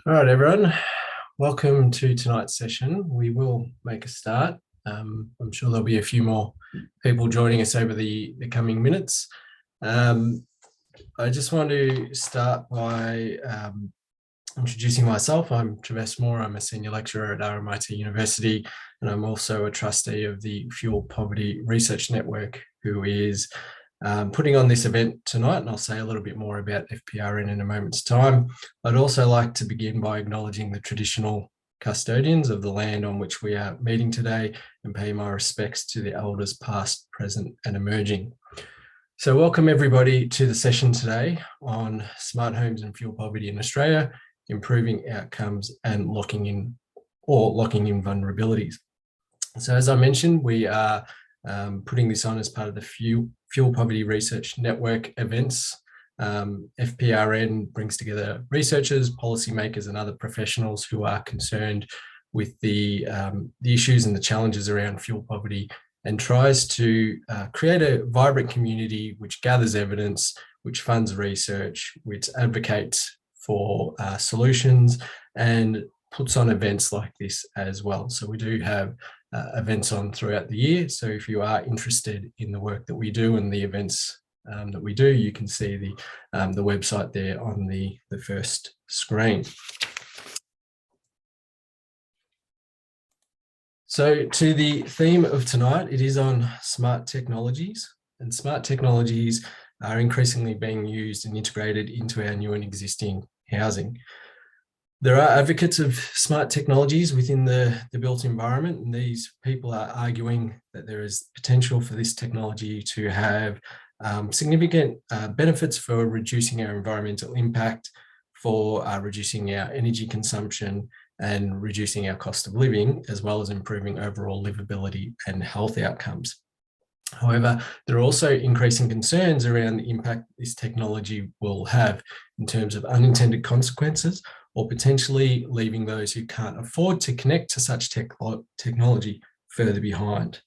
All right, everyone. Welcome to tonight's session. We will make a start. I'm sure there'll be a few more people joining us over the coming minutes. I just want to start by introducing myself. I'm Travis Moore. I'm a senior lecturer at RMIT University, and I'm also a trustee of the Fuel Poverty Research Network, who is putting on this event tonight, and I'll say a little bit more about FPRN in a moment's time. I'd also like to begin by acknowledging the traditional custodians of the land on which we are meeting today and pay my respects to the elders past, present and emerging. So welcome everybody to the session today on smart homes and fuel poverty in Australia, improving outcomes and locking in vulnerabilities. So as I mentioned, we are putting this on as part of the Fuel Poverty Research Network events. FPRN brings together researchers, policymakers and other professionals who are concerned with the issues and the challenges around fuel poverty, and tries to create a vibrant community which gathers evidence, which funds research, which advocates for solutions, and puts on events like this as well. So we do have events on throughout the year. So if you are interested in the work that we do and the events that we do, you can see the website there on the first screen. So to the theme of tonight, it is on smart technologies, and smart technologies are increasingly being used and integrated into our new and existing housing. There are advocates of smart technologies within the built environment, and these people are arguing that there is potential for this technology to have significant benefits for reducing our environmental impact, for reducing our energy consumption and reducing our cost of living, as well as improving overall livability and health outcomes. However, there are also increasing concerns around the impact this technology will have in terms of unintended consequences, or potentially leaving those who can't afford to connect to such technology further behind.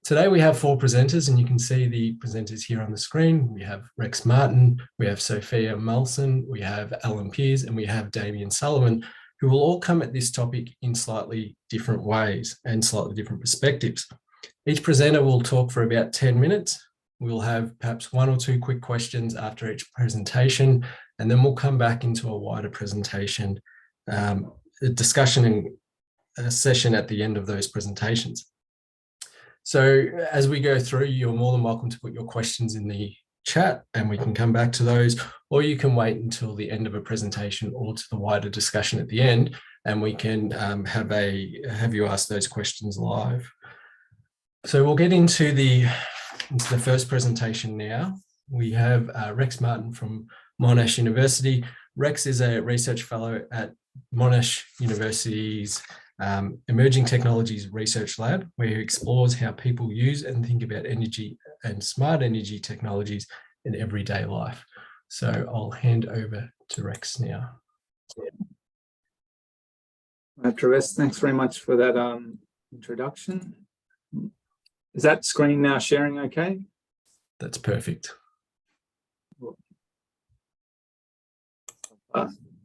Today we have 4 presenters, and you can see the presenters here on the screen. We have Rex Martin, we have Sophia Malson, we have Alan Pearce, and we have Damien Sullivan, who will all come at this topic in slightly different ways and slightly different perspectives. Each presenter will talk for about 10 minutes. We'll have perhaps 1 or 2 quick questions after each presentation, and then we'll come back into a wider presentation, a discussion and a session at the end of those presentations. So as we go through, you're more than welcome to put your questions in the chat and we can come back to those, or you can wait until the end of a presentation or to the wider discussion at the end, and we can have you ask those questions live. So we'll get into the first presentation now. We have Rex Martin from Monash University. Rex is a research fellow at Monash University's Emerging Technologies Research Lab, where he explores how people use and think about energy and smart energy technologies in everyday life. So I'll hand over to Rex now. Travis, thanks very much for that introduction. Is that screen now sharing okay? That's perfect.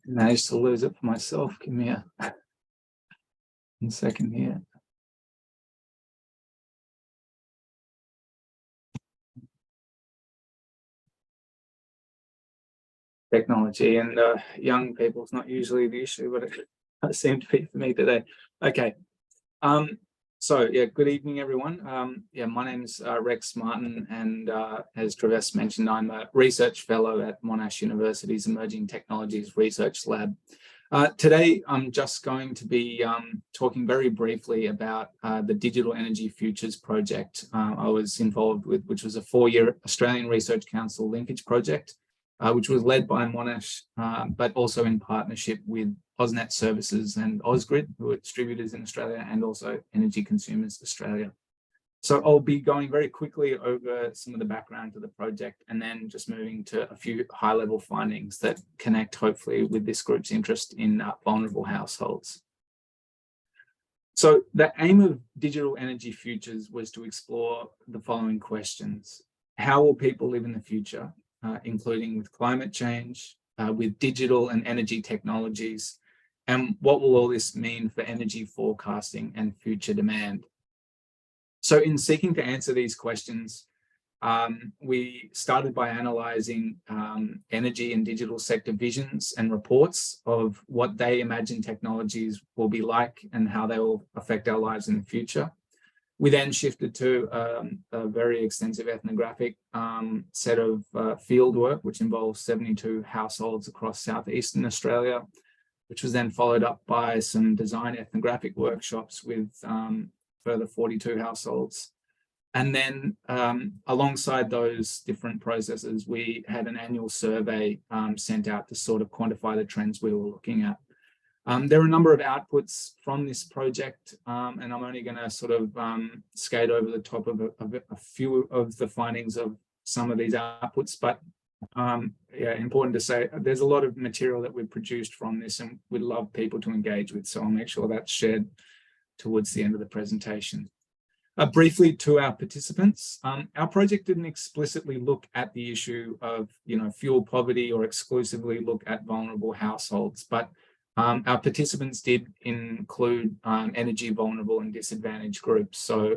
Managed to lose it for myself. Give me a second here. Technology and young people is not usually the issue, but it seemed to be for me today. Okay. So yeah, good evening, everyone. My name is Rex Martin, and as Travis mentioned, I'm a research fellow at Monash University's Emerging Technologies Research Lab. Today, I'm just going to be talking very briefly about the Digital Energy Futures project I was involved with, which was a 4-year Australian Research Council linkage project, which was led by Monash, but also in partnership with AusNet Services and Ausgrid, who are distributors in Australia, and also Energy Consumers Australia. So I'll be going very quickly over some of the background to the project, and then just moving to a few high-level findings that connect, hopefully, with this group's interest in vulnerable households. So the aim of Digital Energy Futures was to explore the following questions. How will people live in the future, including with climate change, with digital and energy technologies, And what will all this mean for energy forecasting and future demand? So in seeking to answer these questions, we started by analysing energy and digital sector visions and reports of what they imagine technologies will be like and how they will affect our lives in the future. We then shifted to a very extensive ethnographic set of field work, which involves 72 households across southeastern Australia, which was then followed up by some design ethnographic workshops with further 42 households. And then alongside those different processes, we had an annual survey sent out to sort of quantify the trends we were looking at. There are a number of outputs from this project, and I'm only going to sort of skate over the top of a few of the findings of some of these outputs. But yeah, important to say, there's a lot of material that we've produced from this and we'd love people to engage with. So I'll make sure that's shared towards the end of the presentation. Briefly to our participants, our project didn't explicitly look at the issue of fuel poverty or exclusively look at vulnerable households, but our participants did include energy vulnerable and disadvantaged groups. So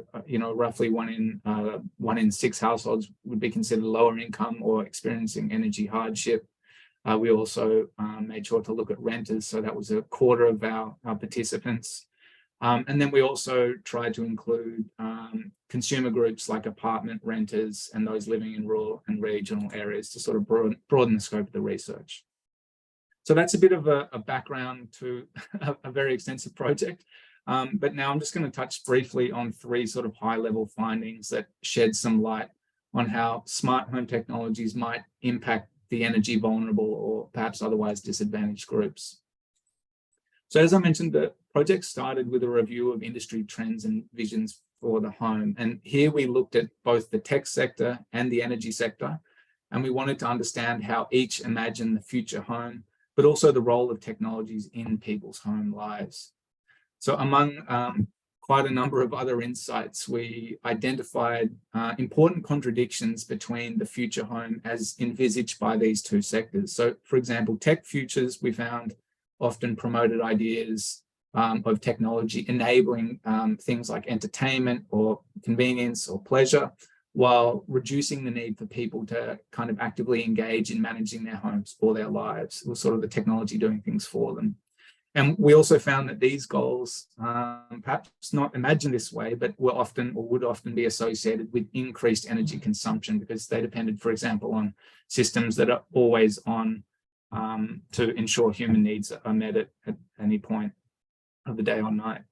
roughly one in 6 households would be considered lower income or experiencing energy hardship. We also made sure to look at renters, so that was a quarter of our participants. And then we also tried to include consumer groups like apartment renters and those living in rural and regional areas to sort of broaden the scope of the research. So that's a bit of a background to a very extensive project. But now I'm just going to touch briefly on 3 sort of high-level findings that shed some light on how smart home technologies might impact the energy vulnerable or perhaps otherwise disadvantaged groups. So as I mentioned, the project started with a review of industry trends and visions for the home. And here we looked at both the tech sector and the energy sector, and we wanted to understand how each imagined the future home, but also the role of technologies in people's home lives. So among quite a number of other insights, we identified important contradictions between the future home as envisaged by these 2 sectors. So for example, tech futures, we found often promoted ideas of technology enabling things like entertainment or convenience or pleasure, while reducing the need for people to kind of actively engage in managing their homes or their lives. It was sort of the technology doing things for them. And we also found that these goals, perhaps not imagined this way, but were often or would often be associated with increased energy consumption because they depended, for example, on systems that are always on to ensure human needs are met at any point of the day or night.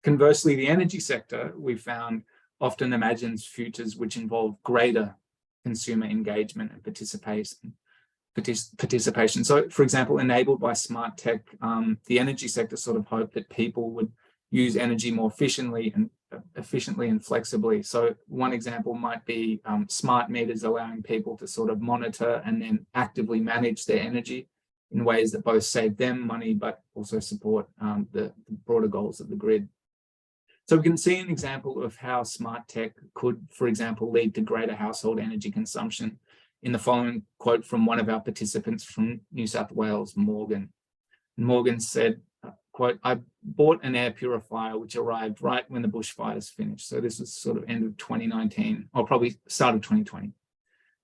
Conversely, the energy sector, we found, often imagines futures which involve greater consumer engagement and participation. So, for example, enabled by smart tech, the energy sector sort of hoped that people would use energy more efficiently and flexibly. So one example might be smart meters allowing people to sort of monitor and then actively manage their energy in ways that both save them money, but also support the broader goals of the grid. So we can see an example of how smart tech could, for example, lead to greater household energy consumption in the following quote from one of our participants from New South Wales, Morgan. Morgan said, quote, "I bought an air purifier which arrived right when the bushfires finished." So this was sort of end of 2019, or probably start of 2020.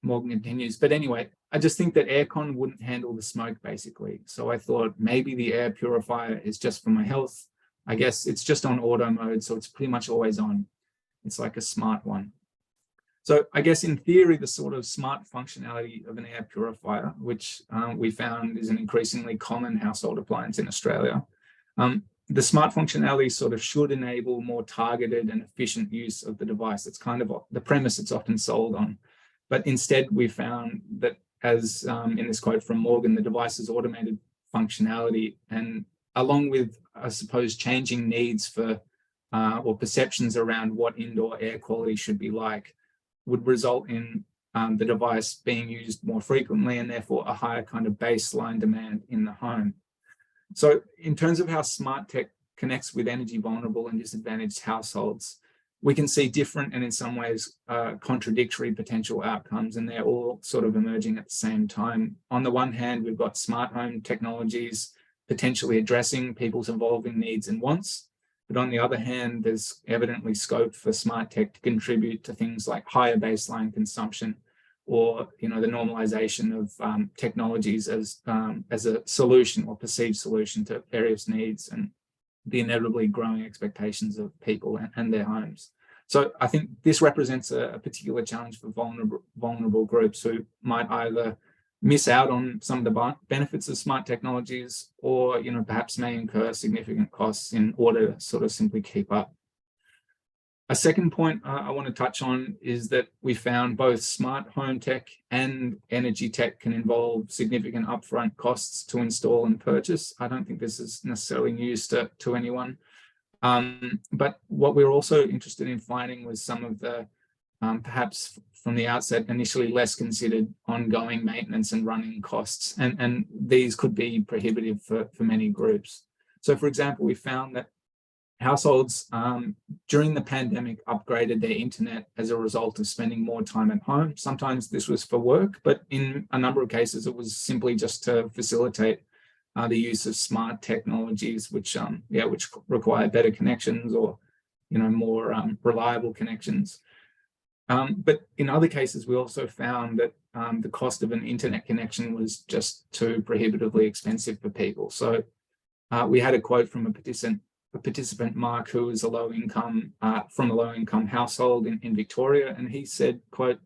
Morgan continues, "But anyway, I just think that aircon wouldn't handle the smoke basically. So I thought maybe the air purifier is just for my health. I guess it's just on auto mode, so it's pretty much always on. It's like a smart one." So I guess in theory, the sort of smart functionality of an air purifier, which we found is an increasingly common household appliance in Australia, the smart functionality sort of should enable more targeted and efficient use of the device. It's kind of the premise it's often sold on. But instead, we found that, as in this quote from Morgan, the device's automated functionality, and along with, I suppose, changing needs for or perceptions around what indoor air quality should be like, would result in the device being used more frequently and therefore a higher kind of baseline demand in the home. So in terms of how smart tech connects with energy vulnerable and disadvantaged households, we can see different and in some ways contradictory potential outcomes, and they're all sort of emerging at the same time. On the one hand, we've got smart home technologies potentially addressing people's evolving needs and wants. But on the other hand, there's evidently scope for smart tech to contribute to things like higher baseline consumption, or the normalization of technologies as a solution or perceived solution to various needs and the inevitably growing expectations of people and their homes. So I think this represents a particular challenge for vulnerable groups who might either miss out on some of the benefits of smart technologies, or perhaps may incur significant costs in order to sort of simply keep up. A second point I want to touch on is that we found both smart home tech and energy tech can involve significant upfront costs to install and purchase. I don't think this is necessarily news to anyone. But what we're also interested in finding was some of the perhaps from the outset initially less considered ongoing maintenance and running costs, and these could be prohibitive for many groups. So for example, we found that households during the pandemic upgraded their internet as a result of spending more time at home. Sometimes this was for work, but in a number of cases it was simply just to facilitate the use of smart technologies, which require better connections, or more reliable connections. But in other cases, we also found that the cost of an internet connection was just too prohibitively expensive for people. So we had a quote from a participant, Mark, who was from a low-income household in Victoria, and he said, quote,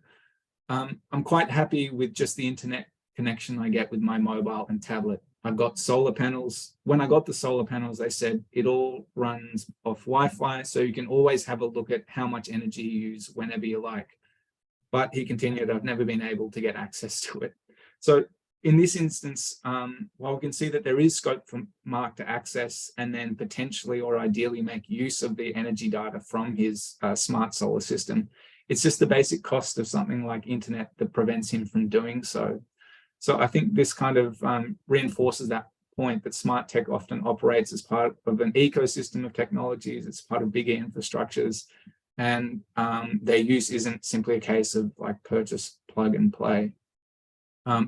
"I'm quite happy with just the internet connection I get with my mobile and tablet. I've got solar panels. When I got the solar panels, they said it all runs off Wi-Fi, so you can always have a look at how much energy you use whenever you like." But he continued, "I've never been able to get access to it." So in this instance, while we can see that there is scope for Mark to access and then potentially or ideally make use of the energy data from his smart solar system, it's just the basic cost of something like internet that prevents him from doing so. So I think this kind of reinforces that point that smart tech often operates as part of an ecosystem of technologies. It's part of bigger infrastructures, and their use isn't simply a case of like purchase, plug and play.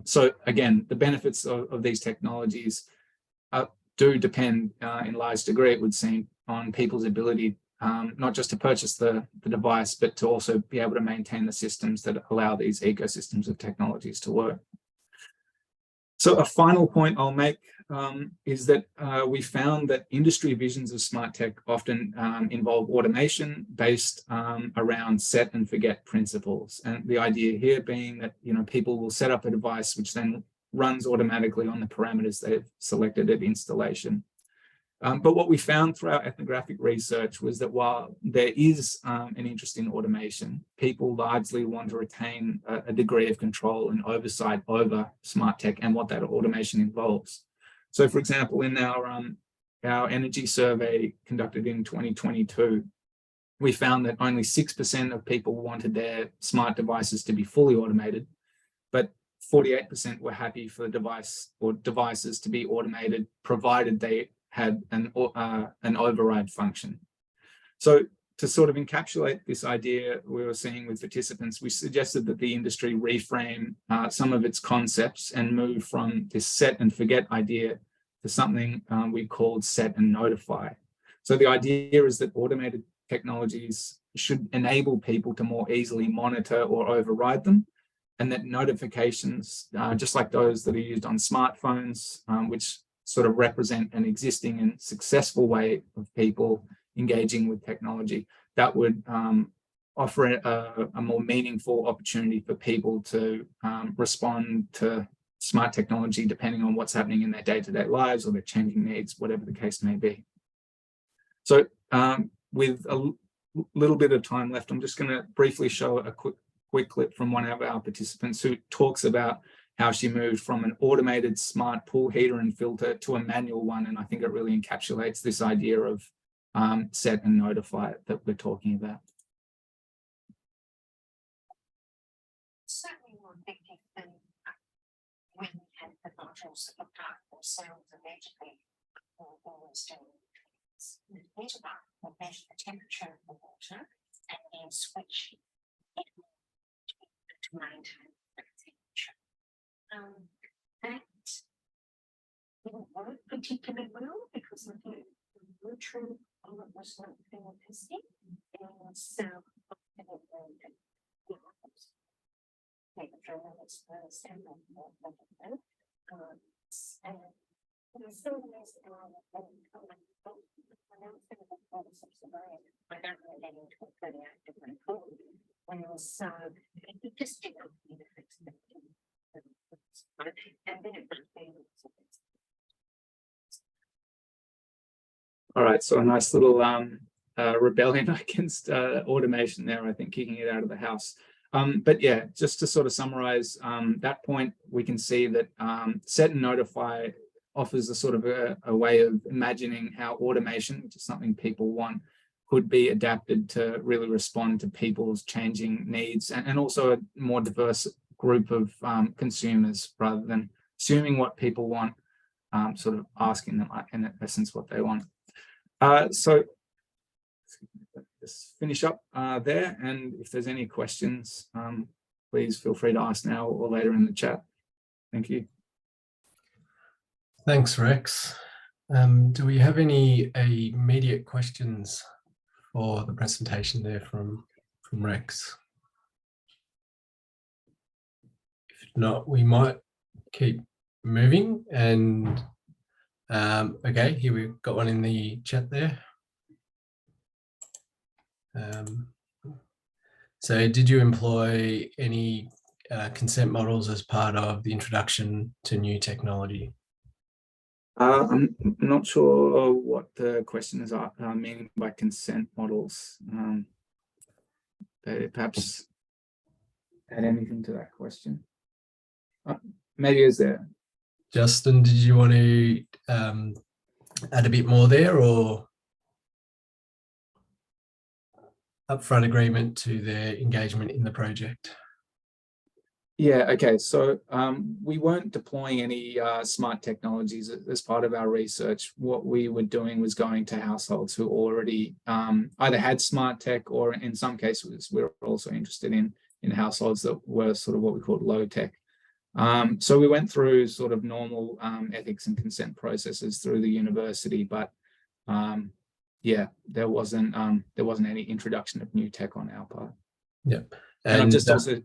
So again, the benefits of these technologies do depend in large degree, it would seem, on people's ability not just to purchase the device, but to also be able to maintain the systems that allow these ecosystems of technologies to work. So a final point I'll make is that we found that industry visions of smart tech often involve automation based around set and forget principles. And the idea here being that people will set up a device which then runs automatically on the parameters they've selected at installation. But what we found through our ethnographic research was that while there is an interest in automation, people largely want to retain a degree of control and oversight over smart tech and what that automation involves. So for example, in our energy survey conducted in 2022, we found that only 6% of people wanted their smart devices to be fully automated, but 48% were happy for the device or devices to be automated, provided they had an override function. So to sort of encapsulate this idea we were seeing with participants, we suggested that the industry reframe some of its concepts and move from this set and forget idea to something we called set and notify. So the idea is that automated technologies should enable people to more easily monitor or override them, and that notifications, just like those that are used on smartphones, which sort of represent an existing and successful way of people engaging with technology, that would offer a more meaningful opportunity for people to respond to smart technology depending on what's happening in their day-to-day lives or their changing needs, whatever the case may be. So with a little bit of time left, I'm just going to briefly show a quick clip from one of our participants who talks about how she moved from an automated smart pool heater and filter to a manual one. And I think it really encapsulates this idea of set and notify that we're talking about. Certainly more effective than when we had the modules that looked after sounds immediately or always doing the heater up will measure the temperature of the water and then switch it to maintain that temperature. That didn't work particularly well because of the nutrient was not being tested. And so so it just didn't affect them. And then it All right, so a nice little rebellion against automation there, I think, kicking it out of the house. But yeah, just to sort of summarize that point, we can see that set and notify offers a sort of a way of imagining how automation, which is something people want, could be adapted to really respond to people's changing needs and also a more diverse group of consumers rather than assuming what people want, sort of asking them in essence what they want. So just finish up there, and if there's any questions, please feel free to ask now or later in the chat. Thank you. Thanks, Rex. Do we have any immediate questions for the presentation there from Rex? If not, we might keep moving. And okay, here we've got one in the chat there. So did you employ any consent models as part of the introduction to new technology? I'm not sure what the questions are meaning by consent models. Perhaps add anything to that question. Maybe is there? Justin, did you want to add a bit more there, or upfront agreement to their engagement in the project? Yeah, okay. So we weren't deploying any smart technologies as part of our research. What we were doing was going to households who already either had smart tech, or in some cases, we were also interested in households that were sort of what we called low tech. So we went through sort of normal ethics and consent processes through the university, but yeah, there wasn't any introduction of new tech on our part. Yeah, and I'm just also.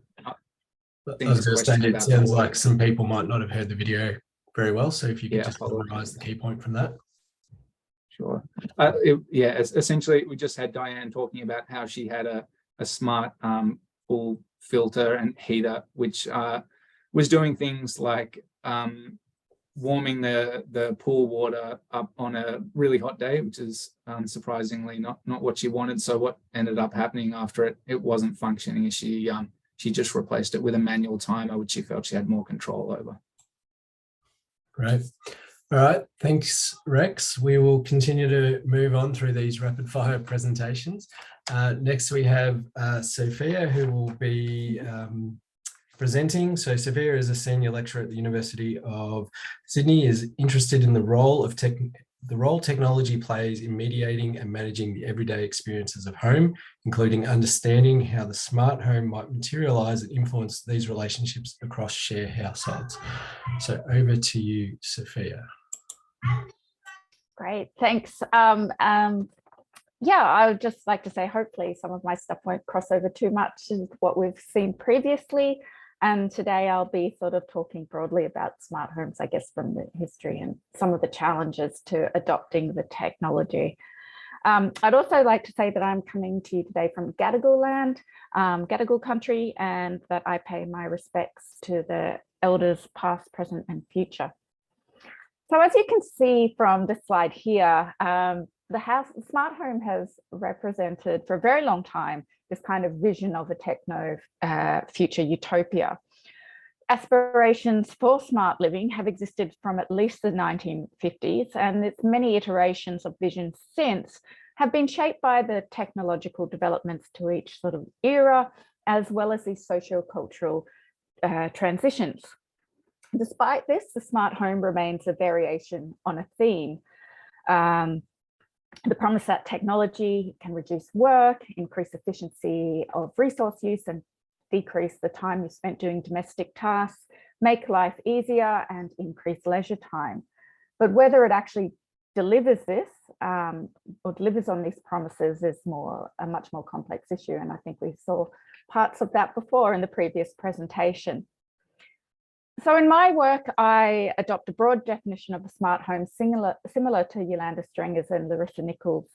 I was going to say, it sounds like some people might not have heard the video very well, so if you could just summarize the key point from that. Sure. Yeah, essentially, we just had Diane talking about how she had a smart pool filter and heater, which was doing things like warming the pool water up on a really hot day, which is surprisingly not what she wanted. So what ended up happening after it wasn't functioning, she just replaced it with a manual timer, which she felt she had more control over. Great. All right, thanks, Rex. We will continue to move on through these rapid fire presentations. Next, we have Sophia, who will be presenting. So Sophia is a senior lecturer at the University of Sydney, is interested in the role technology plays in mediating and managing the everyday experiences of home, including understanding how the smart home might materialize and influence these relationships across shared households. So over to you, Sophia. Great, thanks. Yeah, I would just like to say, hopefully some of my stuff won't cross over too much with what we've seen previously. And today I'll be sort of talking broadly about smart homes, I guess, from the history and some of the challenges to adopting the technology. I'd also like to say that I'm coming to you today from Gadigal land, Gadigal country, and that I pay my respects to the elders past, present and future. So as you can see from this slide here, the smart home has represented for a very long time this kind of vision of a techno future utopia. Aspirations for smart living have existed from at least the 1950s, and its many iterations of vision since have been shaped by the technological developments to each sort of era, as well as these socio-cultural transitions. Despite this, the smart home remains a variation on a theme. The promise that technology can reduce work, increase efficiency of resource use, and decrease the time you spent doing domestic tasks, make life easier, and increase leisure time. But whether it actually delivers this or delivers on these promises is a much more complex issue. And I think we saw parts of that before in the previous presentation. So in my work, I adopt a broad definition of a smart home similar to Yolanda Strenger's and Larissa Nichols'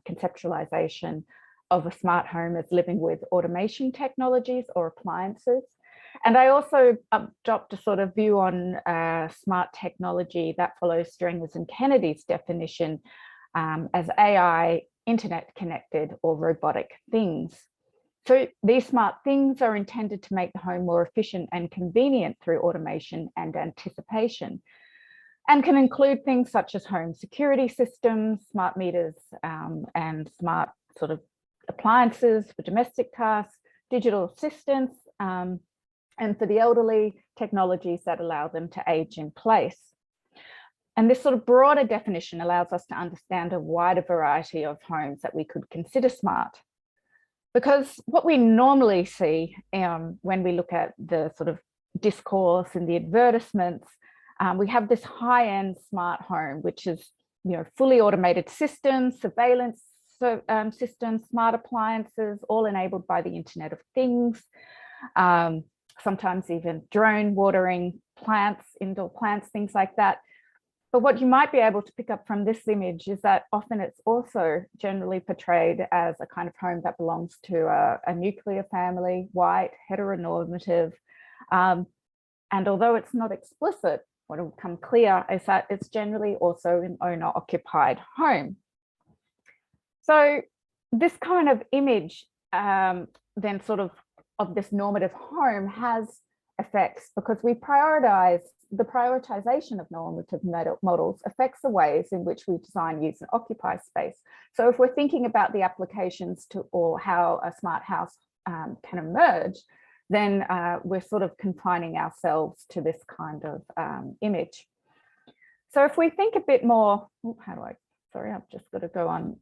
conceptualization of a smart home as living with automation technologies or appliances. And I also adopt a sort of view on smart technology that follows Strenger's and Kennedy's definition as AI, internet connected or robotic things. So these smart things are intended to make the home more efficient and convenient through automation and anticipation, and can include things such as home security systems, smart meters, and smart sort of appliances for domestic tasks, digital assistants, and for the elderly, technologies that allow them to age in place. And this sort of broader definition allows us to understand a wider variety of homes that we could consider smart. Because what we normally see when we look at the sort of discourse and the advertisements, we have this high-end smart home, which is, you know, fully automated systems, surveillance systems, smart appliances, all enabled by the Internet of Things, sometimes even drone watering plants, indoor plants, things like that. But what you might be able to pick up from this image is that often it's also generally portrayed as a kind of home that belongs to a nuclear family, white, heteronormative. And although it's not explicit, what will become clear is that it's generally also an owner-occupied home. So this kind of image then sort of this normative home has effects because we prioritize the prioritization of normative models affects the ways in which we design, use and occupy space. So if we're thinking about the applications to or how a smart house can emerge, then we're sort of confining ourselves to this kind of image. So if we think a bit more, sorry, I've just got to go on.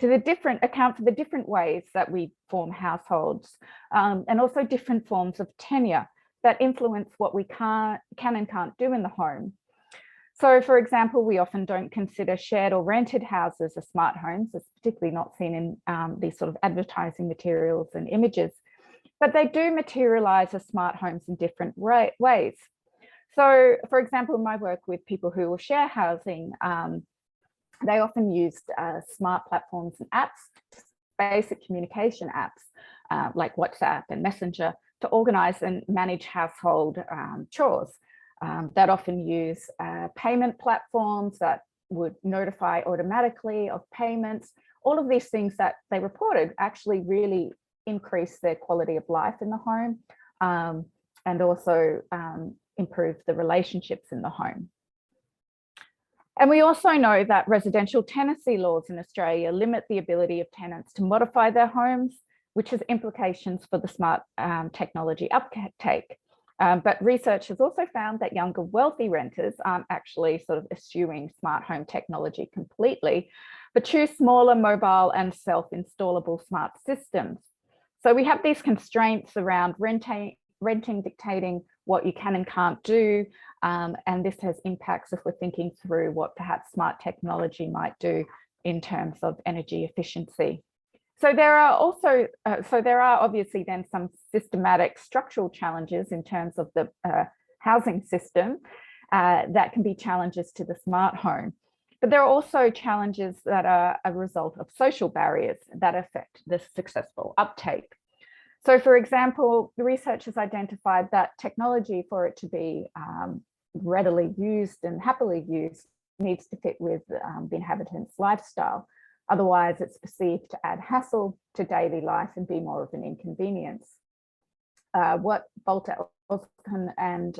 To the account for the different ways that we form households and also different forms of tenure that influence what we can and can't do in the home. So for example, we often don't consider shared or rented houses as smart homes. It's particularly not seen in these sort of advertising materials and images, but they do materialize as smart homes in different ways. So for example, in my work with people who will share housing, they often used smart platforms and apps, basic communication apps like WhatsApp and Messenger to organize and manage household chores. That often use payment platforms that would notify automatically of payments. All of these things that they reported actually really increase their quality of life in the home and also improve the relationships in the home. And we also know that residential tenancy laws in Australia limit the ability of tenants to modify their homes, which has implications for the smart technology uptake. But research has also found that younger wealthy renters aren't actually sort of eschewing smart home technology completely, but choose smaller mobile and self-installable smart systems. So we have these constraints around renting dictating what you can and can't do. And this has impacts if we're thinking through what perhaps smart technology might do in terms of energy efficiency. So there are also, obviously then some systematic structural challenges in terms of the housing system that can be challenges to the smart home. But there are also challenges that are a result of social barriers that affect the successful uptake. So for example, the research has identified that technology for it to be readily used and happily used needs to fit with the inhabitant's lifestyle. Otherwise, it's perceived to add hassle to daily life and be more of an inconvenience. What Volta and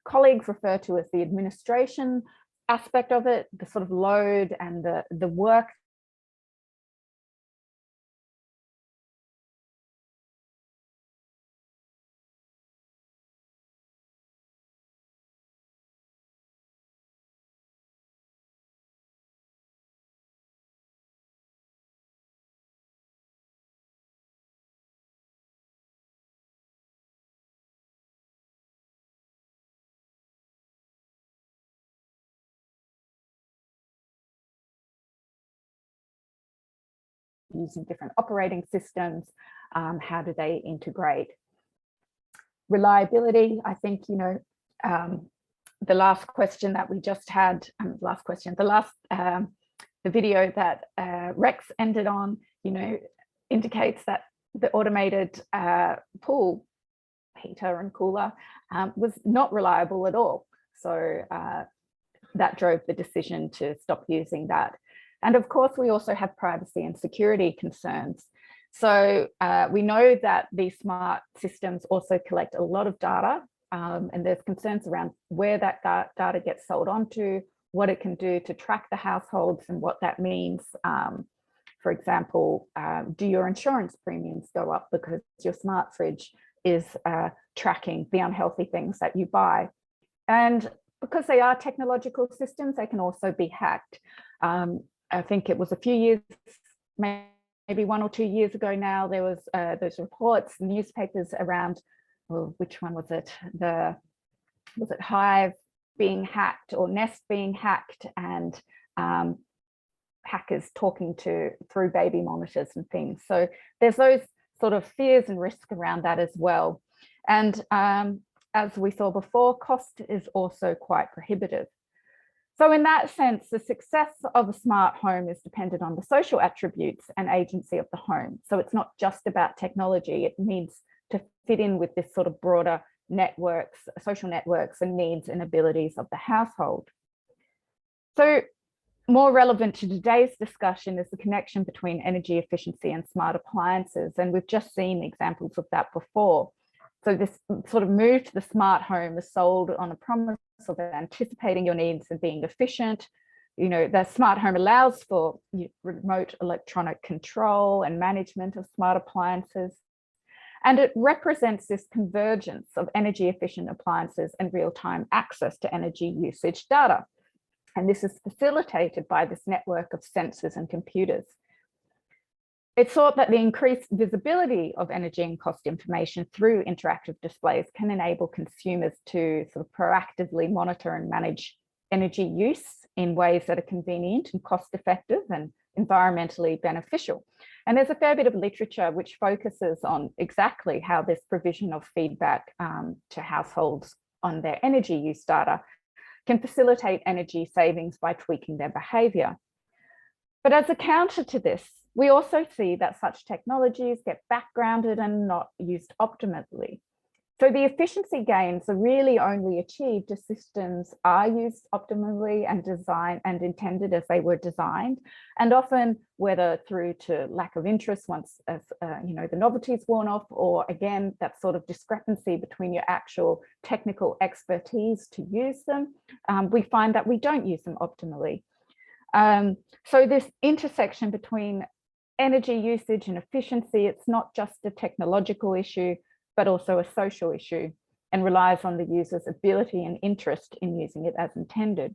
colleagues refer to as the administration aspect of it, the sort of load and the work using different operating systems? How do they integrate? Reliability, I think, the last question that we just had, the video that Rex ended on, indicates that the automated pool heater and cooler was not reliable at all. So that drove the decision to stop using that. And of course, we also have privacy and security concerns. So we know that these smart systems also collect a lot of data, and there's concerns around where that data gets sold onto, what it can do to track the households and what that means. For example, do your insurance premiums go up because your smart fridge is tracking the unhealthy things that you buy? And because they are technological systems, they can also be hacked. I think it was a few years, maybe 1 or 2 years ago now, there was those reports, newspapers around, well, which one was it? Was it Hive being hacked or Nest being hacked, and hackers talking through baby monitors and things. So there's those sort of fears and risks around that as well. And as we saw before, cost is also quite prohibitive. So in that sense, the success of a smart home is dependent on the social attributes and agency of the home. So it's not just about technology, it needs to fit in with this sort of broader networks, social networks and needs and abilities of the household. So more relevant to today's discussion is the connection between energy efficiency and smart appliances. And we've just seen examples of that before. So this sort of move to the smart home is sold on a promise of anticipating your needs and being efficient. The smart home allows for remote electronic control and management of smart appliances. And it represents this convergence of energy efficient appliances and real-time access to energy usage data. And this is facilitated by this network of sensors and computers. It's thought that the increased visibility of energy and cost information through interactive displays can enable consumers to sort of proactively monitor and manage energy use in ways that are convenient and cost effective and environmentally beneficial. And there's a fair bit of literature which focuses on exactly how this provision of feedback to households on their energy use data can facilitate energy savings by tweaking their behaviour. But as a counter to this, we also see that such technologies get backgrounded and not used optimally. So the efficiency gains are really only achieved if systems are used optimally and designed and intended as they were designed, and often whether through to lack of interest once the novelty's worn off, or again that sort of discrepancy between your actual technical expertise to use them, we find that we don't use them optimally. So this intersection between energy usage and efficiency, it's not just a technological issue, but also a social issue, and relies on the user's ability and interest in using it as intended.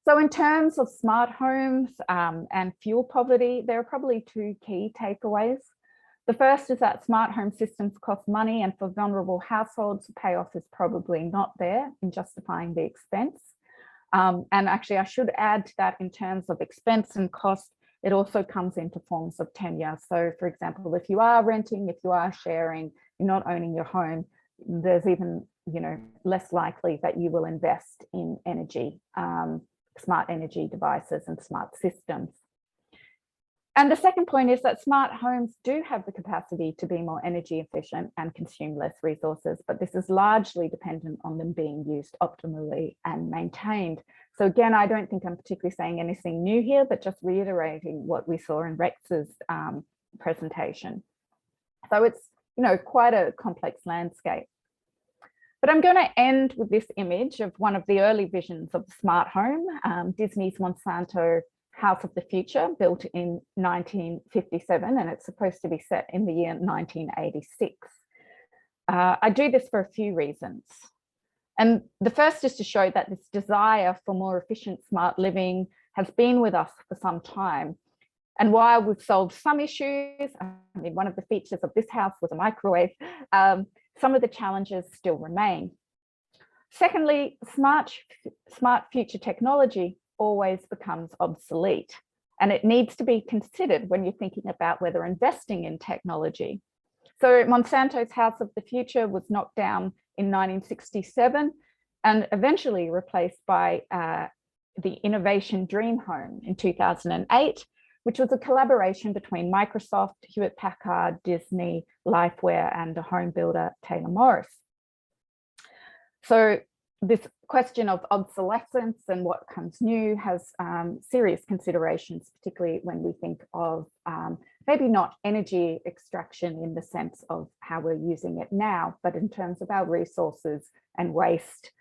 So in terms of smart homes and fuel poverty, there are probably two key takeaways. The first is that smart home systems cost money, and for vulnerable households, the payoff is probably not there in justifying the expense. And actually, I should add to that in terms of expense and cost, it also comes into forms of tenure. So for example, if you are renting, if you are sharing, you're not owning your home, there's even less likely that you will invest in energy, smart energy devices and smart systems. And the second point is that smart homes do have the capacity to be more energy efficient and consume less resources, but this is largely dependent on them being used optimally and maintained. So again, I don't think I'm particularly saying anything new here, but just reiterating what we saw in Rex's presentation. So it's quite a complex landscape. But I'm going to end with this image of one of the early visions of the smart home, Disney's Monsanto House of the Future, built in 1957, and it's supposed to be set in the year 1986. I do this for a few reasons. And the first is to show that this desire for more efficient smart living has been with us for some time. And while we've solved some issues, I mean, one of the features of this house was a microwave, some of the challenges still remain. Secondly, smart future technology always becomes obsolete. and it needs to be considered when you're thinking about whether investing in technology. So Monsanto's House of the Future was knocked down in 1967 and eventually replaced by the Innovation Dream Home in 2008, which was a collaboration between Microsoft, Hewlett-Packard, Disney, Lifeware, and the home builder Taylor Morris. So this question of obsolescence and what comes new has serious considerations, particularly when we think of maybe not energy extraction in the sense of how we're using it now, but in terms of our resources and waste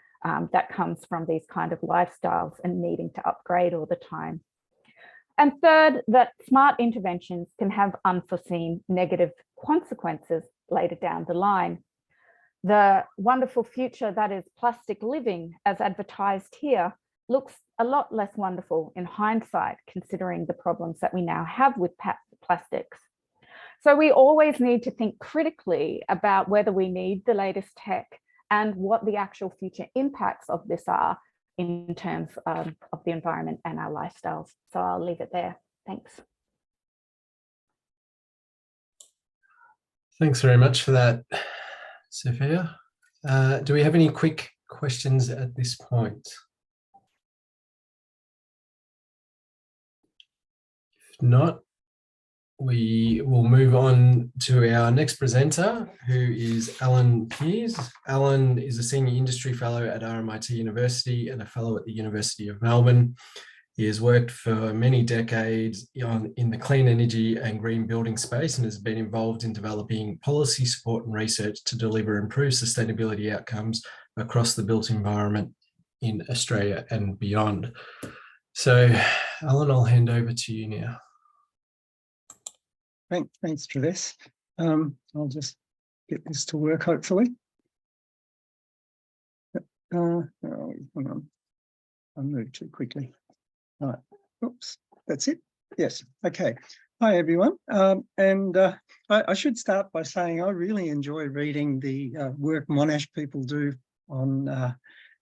that comes from these kind of lifestyles and needing to upgrade all the time. And third, that smart interventions can have unforeseen negative consequences later down the line. The wonderful future that is plastic living, as advertised here, looks a lot less wonderful in hindsight, considering the problems that we now have with plastics. So we always need to think critically about whether we need the latest tech and what the actual future impacts of this are in terms of the environment and our lifestyles. So I'll leave it there. Thanks. Thanks very much for that, Sophia. Do we have any quick questions at this point? If not, we will move on to our next presenter, who is Alan Peers. Alan is a Senior Industry Fellow at RMIT University and a Fellow at the University of Melbourne. He has worked for many decades in the clean energy and green building space and has been involved in developing policy support and research to deliver improved sustainability outcomes across the built environment in Australia and beyond. So, Alan, I'll hand over to you now. Thanks, Travis. I'll just get this to work, hopefully. Hang on. I moved too quickly. All right. Oops, that's it. Yes. Okay. Hi, everyone. I should start by saying I really enjoy reading the work Monash people do on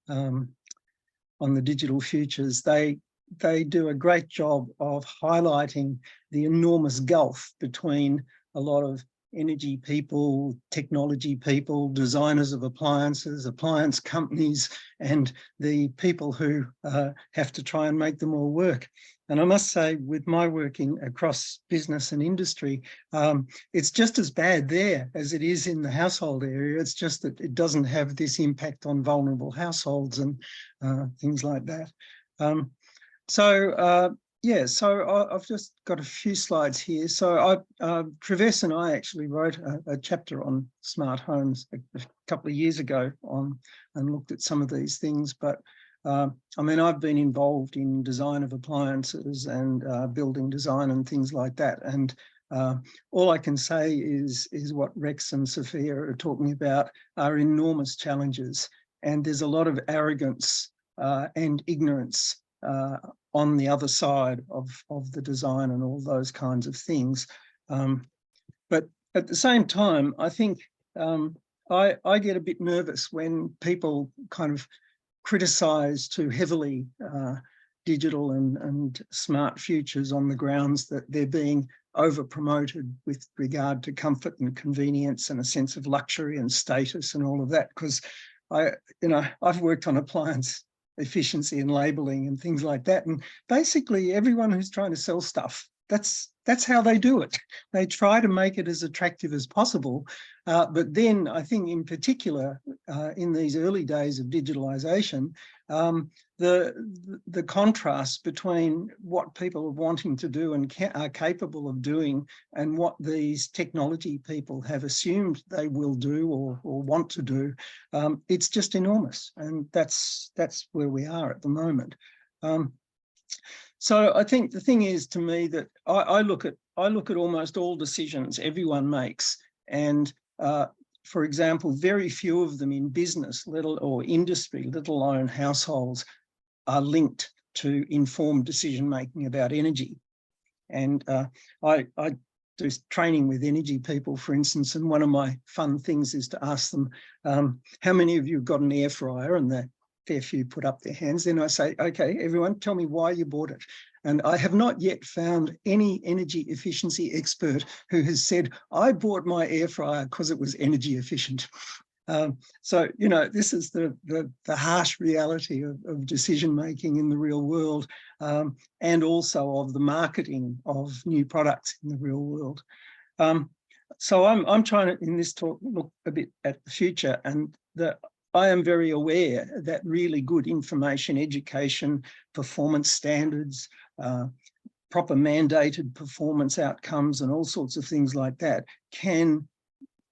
the digital futures. They do a great job of highlighting the enormous gulf between a lot of energy people, technology people, designers of appliances, appliance companies, and the people who have to try and make them all work. And I must say, with my working across business and industry, it's just as bad there as it is in the household area. It's just that it doesn't have this impact on vulnerable households and things like that. So I've just got a few slides here. So Travis and I actually wrote a chapter on smart homes a couple of years ago and looked at some of these things. But I mean, I've been involved in design of appliances and building design and things like that. And all I can say is what Rex and Sophia are talking about are enormous challenges. And there's a lot of arrogance and ignorance on the other side of the design and all those kinds of things. But at the same time, I think I get a bit nervous when people kind of criticize too heavily digital and smart futures on the grounds that they're being over promoted with regard to comfort and convenience and a sense of luxury and status and all of that. Because I've worked on appliance efficiency and labeling and things like that. And basically everyone who's trying to sell stuff, that's how they do it. They try to make it as attractive as possible. But then I think in particular, in these early days of digitalization, the contrast between what people are wanting to do and are capable of doing and what these technology people have assumed they will do or want to do, it's just enormous. And that's where we are at the moment. So I think the thing is, to me, that I look at almost all decisions everyone makes, and for example, very few of them in business, or industry, let alone households, are linked to informed decision making about energy. And I do training with energy people, for instance, and one of my fun things is to ask them, how many of you have got an air fryer? And the fair few put up their hands. Then I say, okay, everyone, tell me why you bought it. And I have not yet found any energy efficiency expert who has said, I bought my air fryer because it was energy efficient. So, you know, this is the harsh reality of decision-making in the real world, and also of the marketing of new products in the real world. So I'm trying to, in this talk, look a bit at the future, and that I am very aware that really good information, education, performance standards, proper mandated performance outcomes and all sorts of things like that can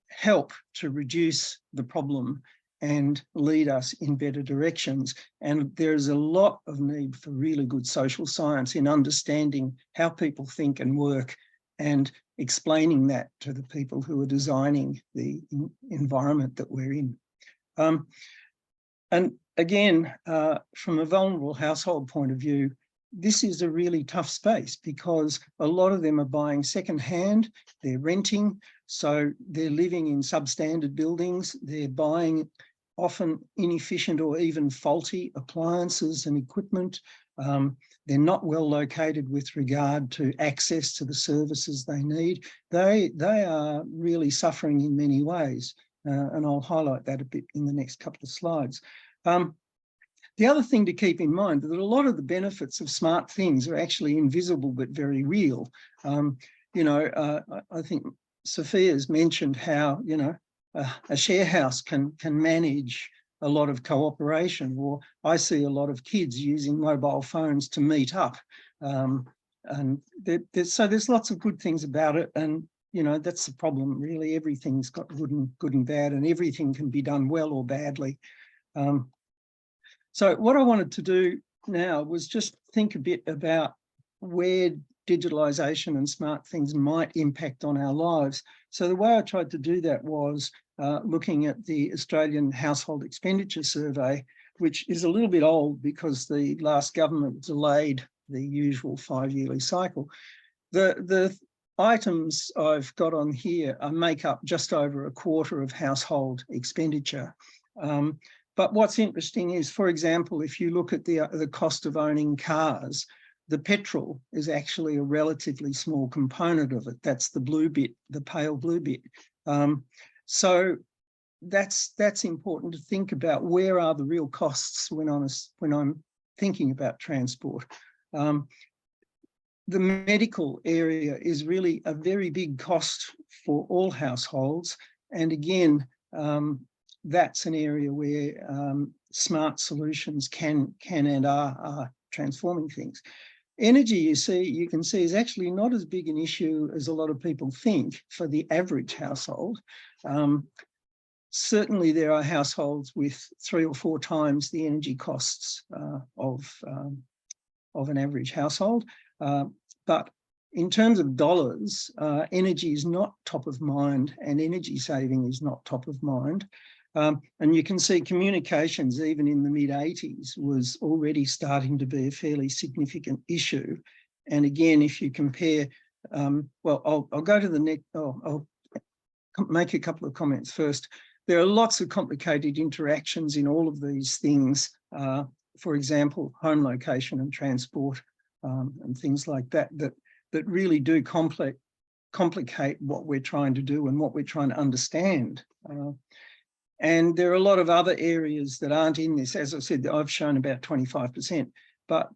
help to reduce the problem and lead us in better directions. And there's a lot of need for really good social science in understanding how people think and work and explaining that to the people who are designing the environment that we're in. And again, from a vulnerable household point of view, this is a really tough space because a lot of them are buying secondhand, they're renting, so they're living in substandard buildings, they're buying often inefficient or even faulty appliances and equipment. They're not well located with regard to access to the services they need. They are really suffering in many ways, and I'll highlight that a bit in the next couple of slides. The other thing to keep in mind is that a lot of the benefits of smart things are actually invisible but very real. You know, I think Sophia's mentioned how, you know, a share house can manage a lot of cooperation, or I see a lot of kids using mobile phones to meet up. And so there's lots of good things about it. And, you know, that's the problem, really. Everything's got good and bad, and everything can be done well or badly. So what I wanted to do now was just think a bit about where digitalisation and smart things might impact on our lives. So the way I tried to do that was looking at the Australian Household Expenditure Survey, which is a little bit old because the last government delayed the usual 5-yearly cycle. The items I've got on here make up just over a quarter of household expenditure. But what's interesting is, for example, if you look at the cost of owning cars, the petrol is actually a relatively small component of it. That's the blue bit, the pale blue bit. So that's important to think about. Where are the real costs when I'm thinking about transport? The medical area is really a very big cost for all households. And again, that's an area where smart solutions can and are transforming things. Energy, you can see, is actually not as big an issue as a lot of people think for the average household. Certainly there are households with 3 or 4 times the energy costs of an average household. But in terms of dollars, energy is not top of mind, and energy saving is not top of mind. And you can see communications, even in the mid-80s, was already starting to be a fairly significant issue. And again, if you compare, well, I'll go to the next, I'll make a couple of comments first. There are lots of complicated interactions in all of these things. For example, home location and transport and things like that, that really do complicate what we're trying to do and what we're trying to understand. And there are a lot of other areas that aren't in this. As I said, I've shown about 25%, but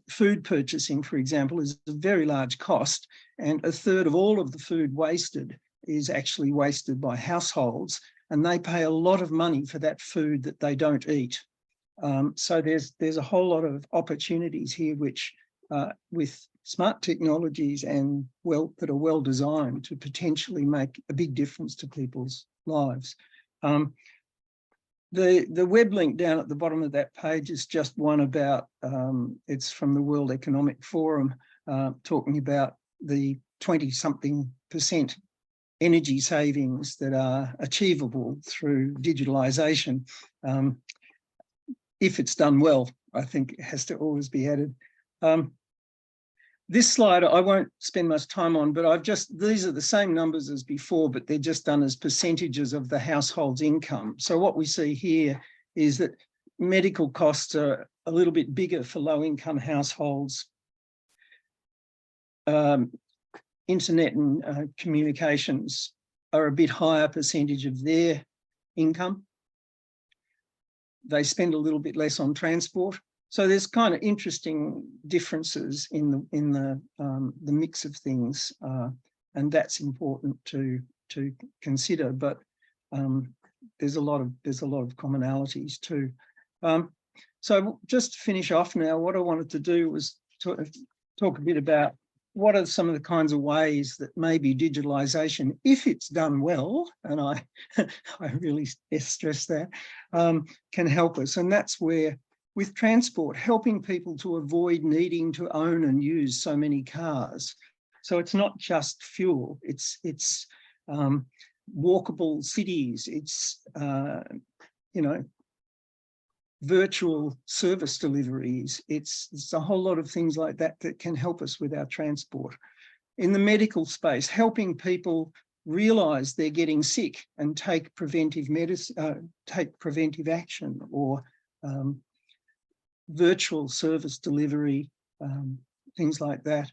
food purchasing, for example, is a very large cost, and 1/3 of all of the food wasted is actually wasted by households, and they pay a lot of money for that food that they don't eat. So there's a whole lot of opportunities here, which with smart technologies and that are well designed to potentially make a big difference to people's lives. The web link down at the bottom of that page is just one about, it's from the World Economic Forum, talking about the 20-something% energy savings that are achievable through digitalisation. If it's done well, I think it has to always be added. This slide I won't spend much time on, but these are the same numbers as before, but they're just done as percentages of the household's income. So what we see here is that medical costs are a little bit bigger for low-income households. internet and communications are a bit higher percentage of their income. They spend a little bit less on transport. So there's kind of interesting differences in the mix of things, and that's important to consider. But there's a lot of commonalities too. So just to finish off now, what I wanted to do was talk a bit about what are some of the kinds of ways that maybe digitalisation, if it's done well, and I really stress that, can help us. And that's where, with transport, helping people to avoid needing to own and use so many cars. So it's not just fuel, it's walkable cities, it's, you know, virtual service deliveries. It's a whole lot of things like that that can help us with our transport. In the medical space, helping people realise they're getting sick and take preventive medicine, take preventive action, or virtual service delivery, things like that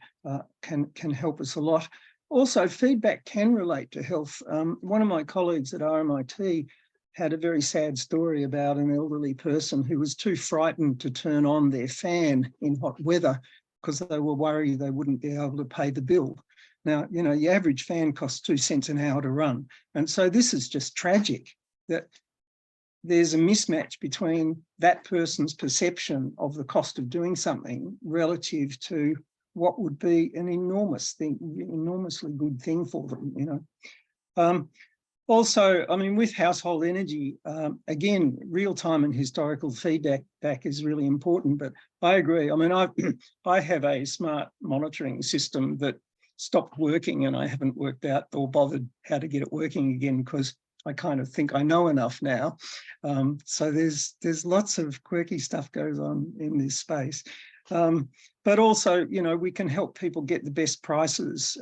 can help us a lot. Also, feedback can relate to health. One of my colleagues at RMIT had a very sad story about an elderly person who was too frightened to turn on their fan in hot weather because they were worried they wouldn't be able to pay the bill. Now, you know, the average fan costs 2 cents an hour to run. And so this is just tragic that there's a mismatch between that person's perception of the cost of doing something relative to what would be an enormously good thing for them, you know. Also, I mean, with household energy, again, real-time and historical feedback is really important, but I agree. I mean, I have a smart monitoring system that stopped working and I haven't worked out or bothered how to get it working again because I kind of think I know enough now. So there's lots of quirky stuff goes on in this space. But also, you know, we can help people get the best prices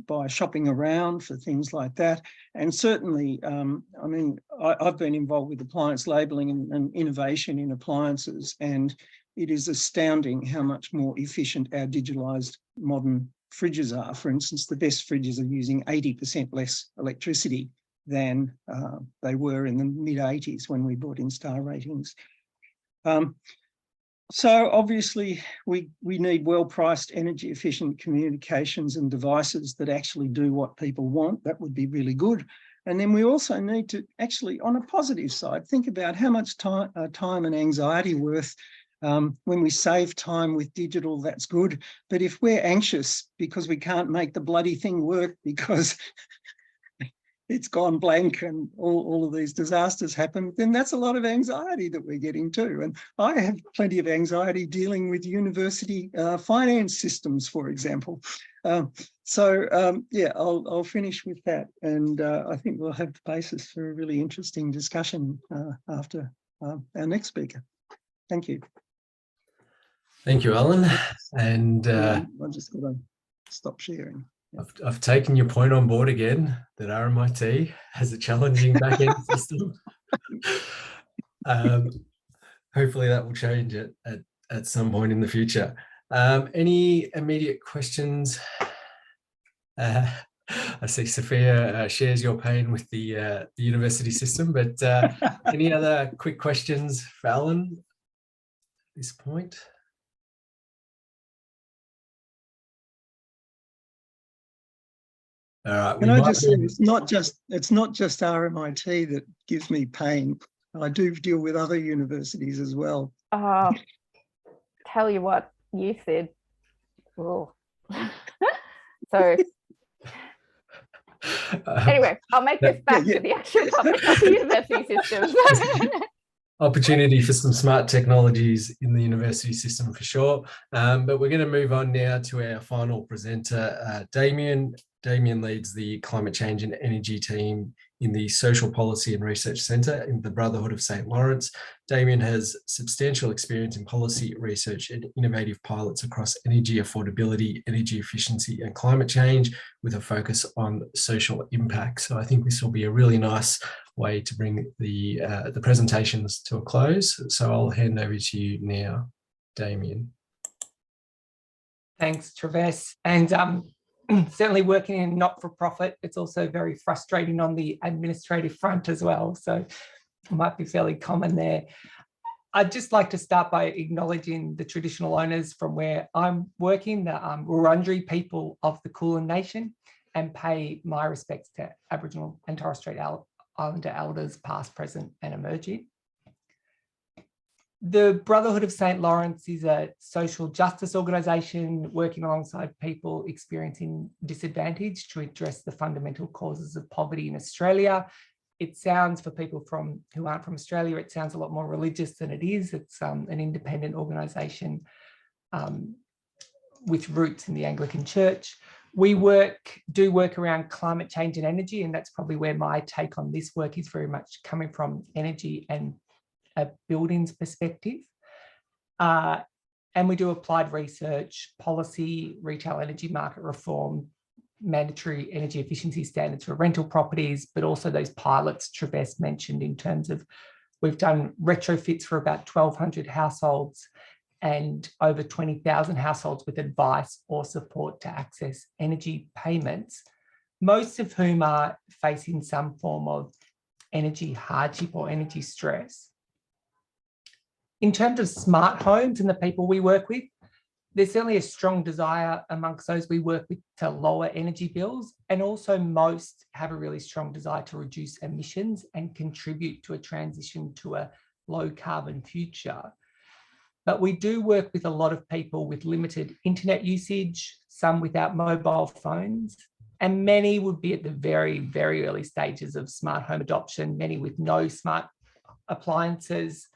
by shopping around for things like that. And certainly, I mean, I've been involved with appliance labelling and innovation in appliances, and it is astounding how much more efficient our digitalised modern fridges are. For instance, the best fridges are using 80% less electricity than they were in the mid-80s when we brought in star ratings. So obviously we need well-priced, energy-efficient communications and devices that actually do what people want. That would be really good. And then we also need to actually, on a positive side, think about how much time and anxiety worth. When we save time with digital, that's good. But if we're anxious because we can't make the bloody thing work because it's gone blank and all of these disasters happen, then that's a lot of anxiety that we're getting too. And I have plenty of anxiety dealing with university finance systems, for example. Yeah, I'll finish with that. And I think we'll have the basis for a really interesting discussion after our next speaker. Thank you. Thank you, Alan. And I'm just going to stop sharing. I've taken your point on board again, that RMIT has a challenging back-end system. Hopefully that will change it at some point in the future. Any immediate questions? I see Sophia shares your pain with the university system, but any other quick questions for Alan at this point? All right. Can I just say, it's not just RMIT that gives me pain. I do deal with other universities as well. Tell you what, you said. Oh. So anyway, I'll make this back to the actual topic of the university system. Opportunity for some smart technologies in the university system for sure. But we're going to move on now to our final presenter, Damien. Damien leads the Climate Change and Energy team in the Social Policy and Research Centre in the Brotherhood of St. Lawrence. Damien has substantial experience in policy research and innovative pilots across energy affordability, energy efficiency and climate change, with a focus on social impact. So I think this will be a really nice way to bring the presentations to a close. So I'll hand over to you now, Damien. Thanks, Travis. And certainly working in not-for-profit, it's also very frustrating on the administrative front as well. So it might be fairly common there. I'd just like to start by acknowledging the traditional owners from where I'm working, the Wurundjeri people of the Kulin Nation, and pay my respects to Aboriginal and Torres Strait Islander elders, past, present, and emerging. The Brotherhood of St. Lawrence is a social justice organisation working alongside people experiencing disadvantage to address the fundamental causes of poverty in Australia. It sounds, for people who aren't from Australia, it sounds a lot more religious than it is. It's an independent organisation with roots in the Anglican Church. We do work around climate change and energy, and that's probably where my take on this work is very much coming from, energy and a buildings perspective. And we do applied research, policy, retail energy market reform, mandatory energy efficiency standards for rental properties, but also those pilots Travis mentioned in terms of, we've done retrofits for about 1,200 households and over 20,000 households with advice or support to access energy payments, most of whom are facing some form of energy hardship or energy stress. In terms of smart homes and the people we work with, there's certainly a strong desire amongst those we work with to lower energy bills, and also most have a really strong desire to reduce emissions and contribute to a transition to a low carbon future. But we do work with a lot of people with limited internet usage, some without mobile phones, and many would be at the very, very early stages of smart home adoption, many with no smart appliances.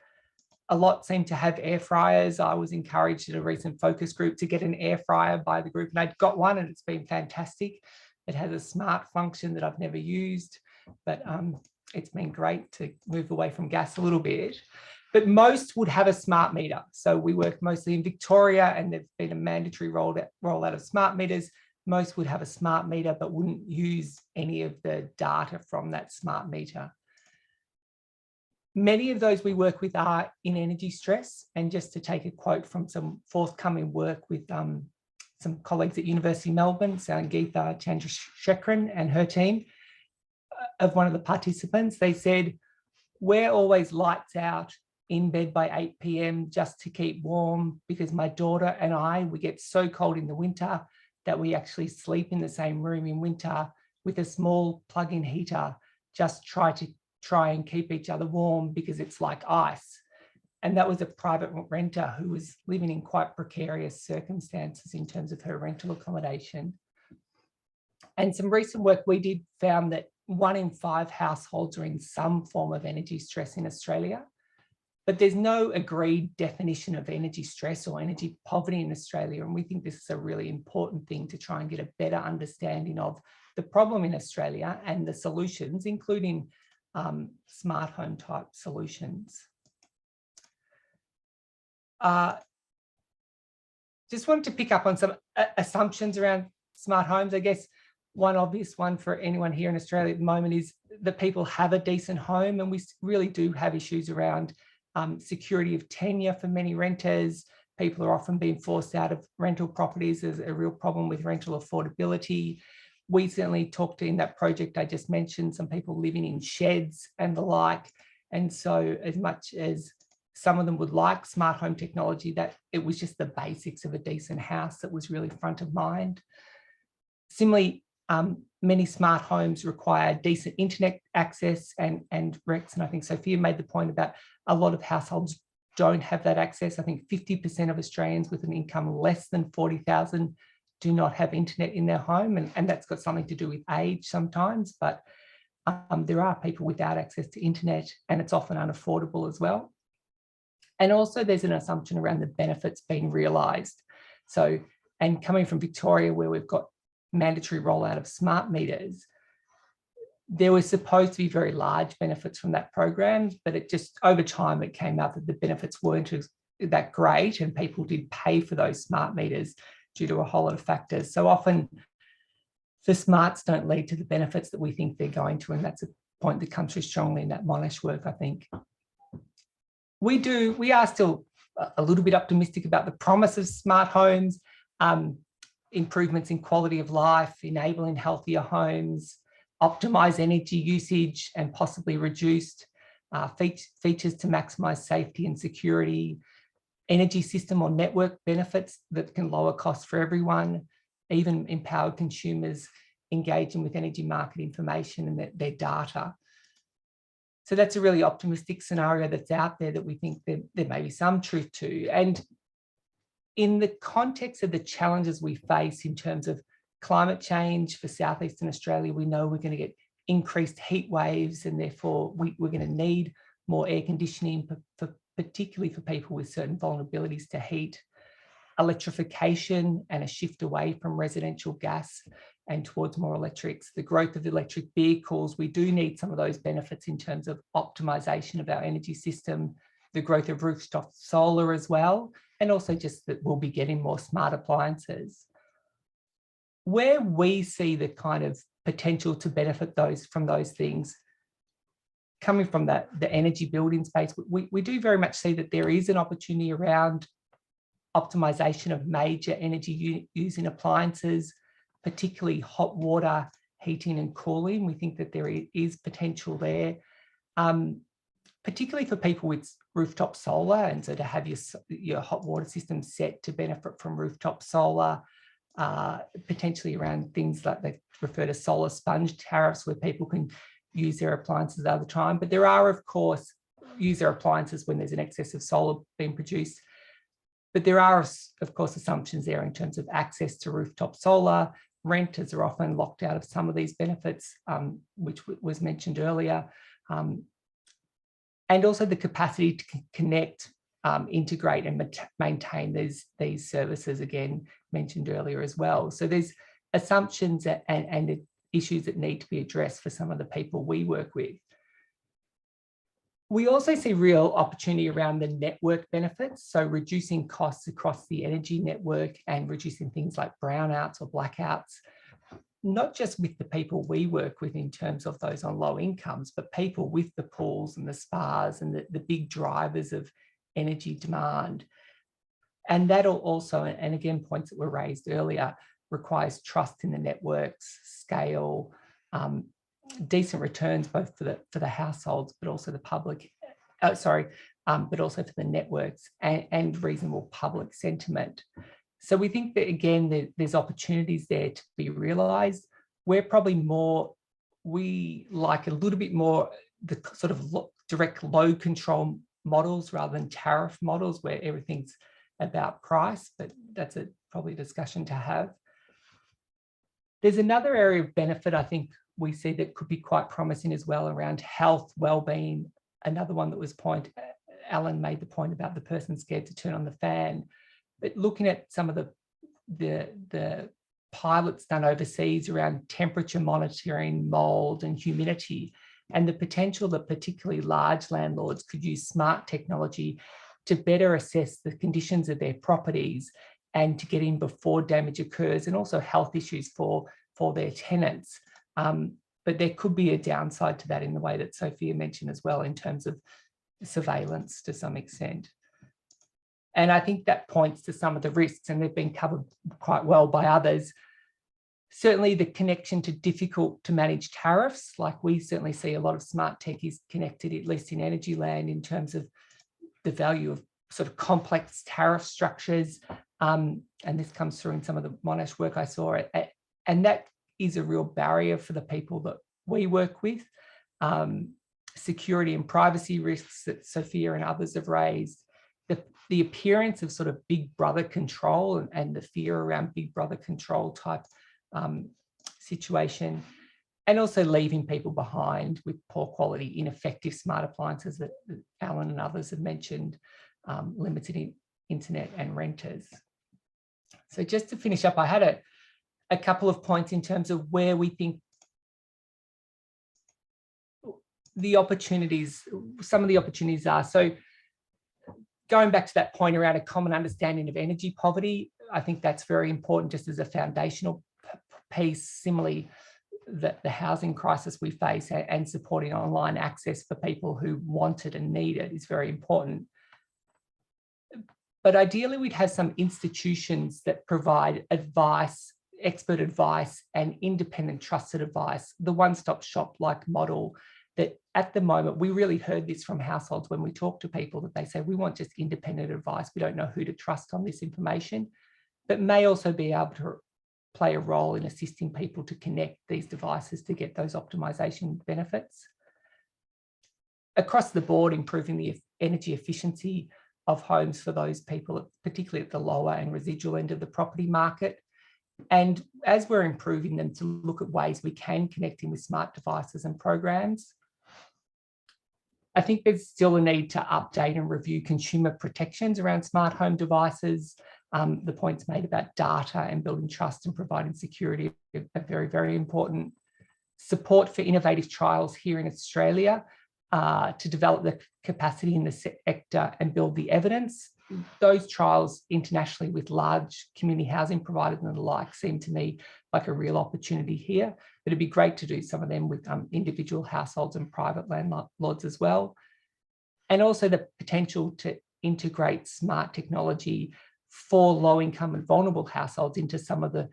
A lot seem to have air fryers. I was encouraged at a recent focus group to get an air fryer by the group, and I'd got one and it's been fantastic. It has a smart function that I've never used, but it's been great to move away from gas a little bit. But most would have a smart meter. So we work mostly in Victoria, and there's been a mandatory rollout of smart meters. Most would have a smart meter, but wouldn't use any of the data from that smart meter. Many of those we work with are in energy stress. And just to take a quote from some forthcoming work with some colleagues at University of Melbourne, Sangeetha Chandrasekharan and her team, of one of the participants, they said, "We're always lights out in bed by 8 p.m. just to keep warm, because my daughter and I, we get so cold in the winter that we actually sleep in the same room in winter with a small plug-in heater, just try and keep each other warm because it's like ice." And that was a private renter who was living in quite precarious circumstances in terms of her rental accommodation. And some recent work we did found that 1 in 5 households are in some form of energy stress in Australia, but there's no agreed definition of energy stress or energy poverty in Australia. And we think this is a really important thing to try and get a better understanding of the problem in Australia and the solutions, including smart home type solutions. Just wanted to pick up on some assumptions around smart homes. I guess one obvious one for anyone here in Australia at the moment is that people have a decent home, and we really do have issues around security of tenure for many renters. People are often being forced out of rental properties. There's a real problem with rental affordability. We certainly talked in that project I just mentioned, some people living in sheds and the like. And so as much as some of them would like smart home technology, that it was just the basics of a decent house that was really front of mind. Similarly, many smart homes require decent internet access and Rex, and I think Sophia made the point about a lot of households don't have that access. I think 50% of Australians with an income less than 40,000 do not have internet in their home, and that's got something to do with age sometimes, but there are people without access to internet, and it's often unaffordable as well. And also there's an assumption around the benefits being realised. So, and coming from Victoria, where we've got mandatory rollout of smart meters, there was supposed to be very large benefits from that program, but it just, over time, it came out that the benefits weren't that great, and people did pay for those smart meters due to a whole lot of factors. So often the smarts don't lead to the benefits that we think they're going to, and that's a point that comes through strongly in that Monash work, I think. We are still a little bit optimistic about the promise of smart homes. improvements in quality of life, enabling healthier homes, optimize energy usage and possibly reduced features to maximize safety and security, energy system or network benefits that can lower costs for everyone, even empowered consumers engaging with energy market information and their data. So that's a really optimistic scenario that's out there that we think that there may be some truth to. And in the context of the challenges we face in terms of climate change for Southeastern Australia, we know we're going to get increased heat waves, and therefore we're going to need more air conditioning, particularly for people with certain vulnerabilities to heat. Electrification and a shift away from residential gas and towards more electrics. The growth of electric vehicles, we do need some of those benefits in terms of optimization of our energy system, the growth of rooftop solar as well, and also just that we'll be getting more smart appliances. Where we see the kind of potential to benefit from those things coming from the energy building space, we do very much see that there is an opportunity around optimization of major energy using appliances, particularly hot water heating and cooling. We think that there is potential there, particularly for people with rooftop solar, and so to have your hot water system set to benefit from rooftop solar, potentially around things like they refer to solar sponge tariffs where people can use their appliances at the time. But there are, of course, use their appliances when there's an excess of solar being produced. But there are, of course, assumptions there in terms of access to rooftop solar. Renters are often locked out of some of these benefits, which was mentioned earlier. And also the capacity to connect, integrate and maintain these services, again, mentioned earlier as well. So there's assumptions and issues that need to be addressed for some of the people we work with. We also see real opportunity around the network benefits, so reducing costs across the energy network and reducing things like brownouts or blackouts, not just with the people we work with in terms of those on low incomes, but people with the pools and the spas and the big drivers of energy demand. And that'll also, and again, points that were raised earlier, requires trust in the networks, scale, decent returns both for the households, but also the public, but also for the networks and reasonable public sentiment. So we think that, again, there's opportunities there to be realised. We're probably we like a little bit more the sort of direct load control models rather than tariff models where everything's about price, but that's probably a discussion to have. There's another area of benefit I think we see that could be quite promising as well around health, well-being. Another one that was Alan made the point about the person scared to turn on the fan. But looking at some of the pilots done overseas around temperature monitoring, mold and humidity, and the potential that particularly large landlords could use smart technology to better assess the conditions of their properties and to get in before damage occurs, and also health issues for their tenants. But there could be a downside to that in the way that Sophia mentioned as well, in terms of surveillance to some extent. And I think that points to some of the risks, and they've been covered quite well by others. Certainly the connection to difficult to manage tariffs, like we certainly see a lot of smart tech is connected, at least in energy land, in terms of the value of sort of complex tariff structures. And this comes through in some of the Monash work I saw. And that is a real barrier for the people that we work with. Security and privacy risks that Sophia and others have raised. The appearance of sort of big brother control and the fear around big brother control type situation, and also leaving people behind with poor quality, ineffective smart appliances that Alan and others have mentioned, limited internet and renters. So just to finish up, I had a couple of points in terms of where we think the opportunities, some of the opportunities are. So going back to that point around a common understanding of energy poverty, I think that's very important just as a foundational piece. Similarly, the housing crisis we face and supporting online access for people who want it and need it is very important. But ideally, we'd have some institutions that provide advice, expert advice and independent trusted advice, the one-stop shop like model that at the moment, we really heard this from households when we talk to people that they say, we want just independent advice. We don't know who to trust on this information, but may also be able to play a role in assisting people to connect these devices to get those optimization benefits. Across the board, improving the energy efficiency of homes for those people, particularly at the lower and residual end of the property market. And as we're improving them, to look at ways we can connect in with smart devices and programs. I think there's still a need to update and review consumer protections around smart home devices. The points made about data and building trust and providing security are very, very important. Support for innovative trials here in Australia to develop the capacity in the sector and build the evidence. Those trials internationally with large community housing providers and the like seem to me like a real opportunity here. But it'd be great to do some of them with individual households and private landlords as well. And also the potential to integrate smart technology for low income and vulnerable households into some of the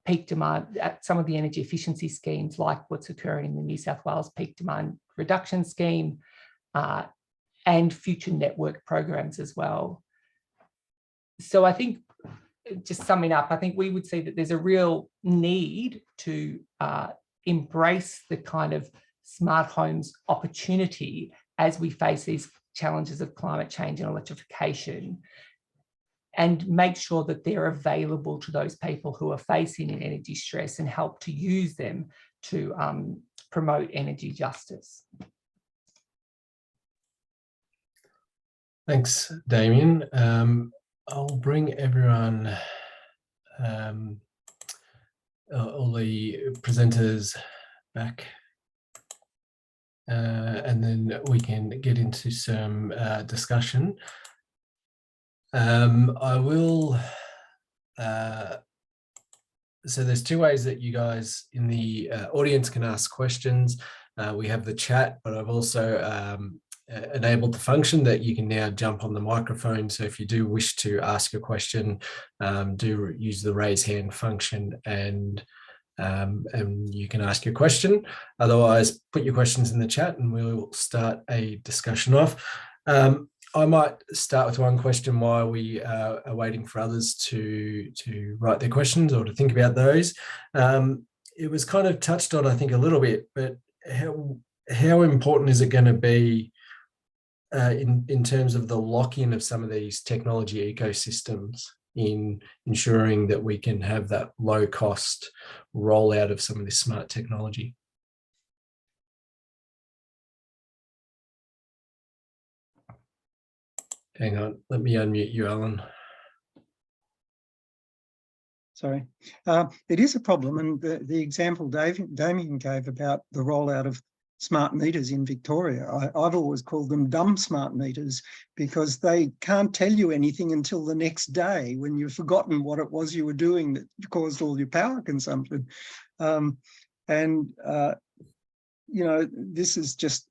peak demand, some of the energy efficiency schemes, like what's occurring in the New South Wales peak demand reduction scheme and future network programs as well. So I think, just summing up, I think we would see that there's a real need to embrace the kind of smart homes opportunity as we face these challenges of climate change and electrification, and make sure that they're available to those people who are facing an energy stress and help to use them to promote energy justice. Thanks, Damien. I'll bring everyone, all the presenters back, and then we can get into some discussion. I will, so there's two ways that you guys in the audience can ask questions. We have the chat, but I've also enabled the function that you can now jump on the microphone. So if you do wish to ask a question, do use the raise hand function and you can ask your question. Otherwise, put your questions in the chat and we'll start a discussion off. I might start with one question while we are waiting for others to write their questions or to think about those. It was kind of touched on, I think, a little bit, but how important is it going to be in terms of the lock-in of some of these technology ecosystems in ensuring that we can have that low-cost rollout of some of this smart technology? Hang on, let me unmute you, Alan. Sorry. It is a problem, and the example Damien gave about the rollout of smart meters in Victoria, I've always called them dumb smart meters, because they can't tell you anything until the next day when you've forgotten what it was you were doing that caused all your power consumption. You know, this is just,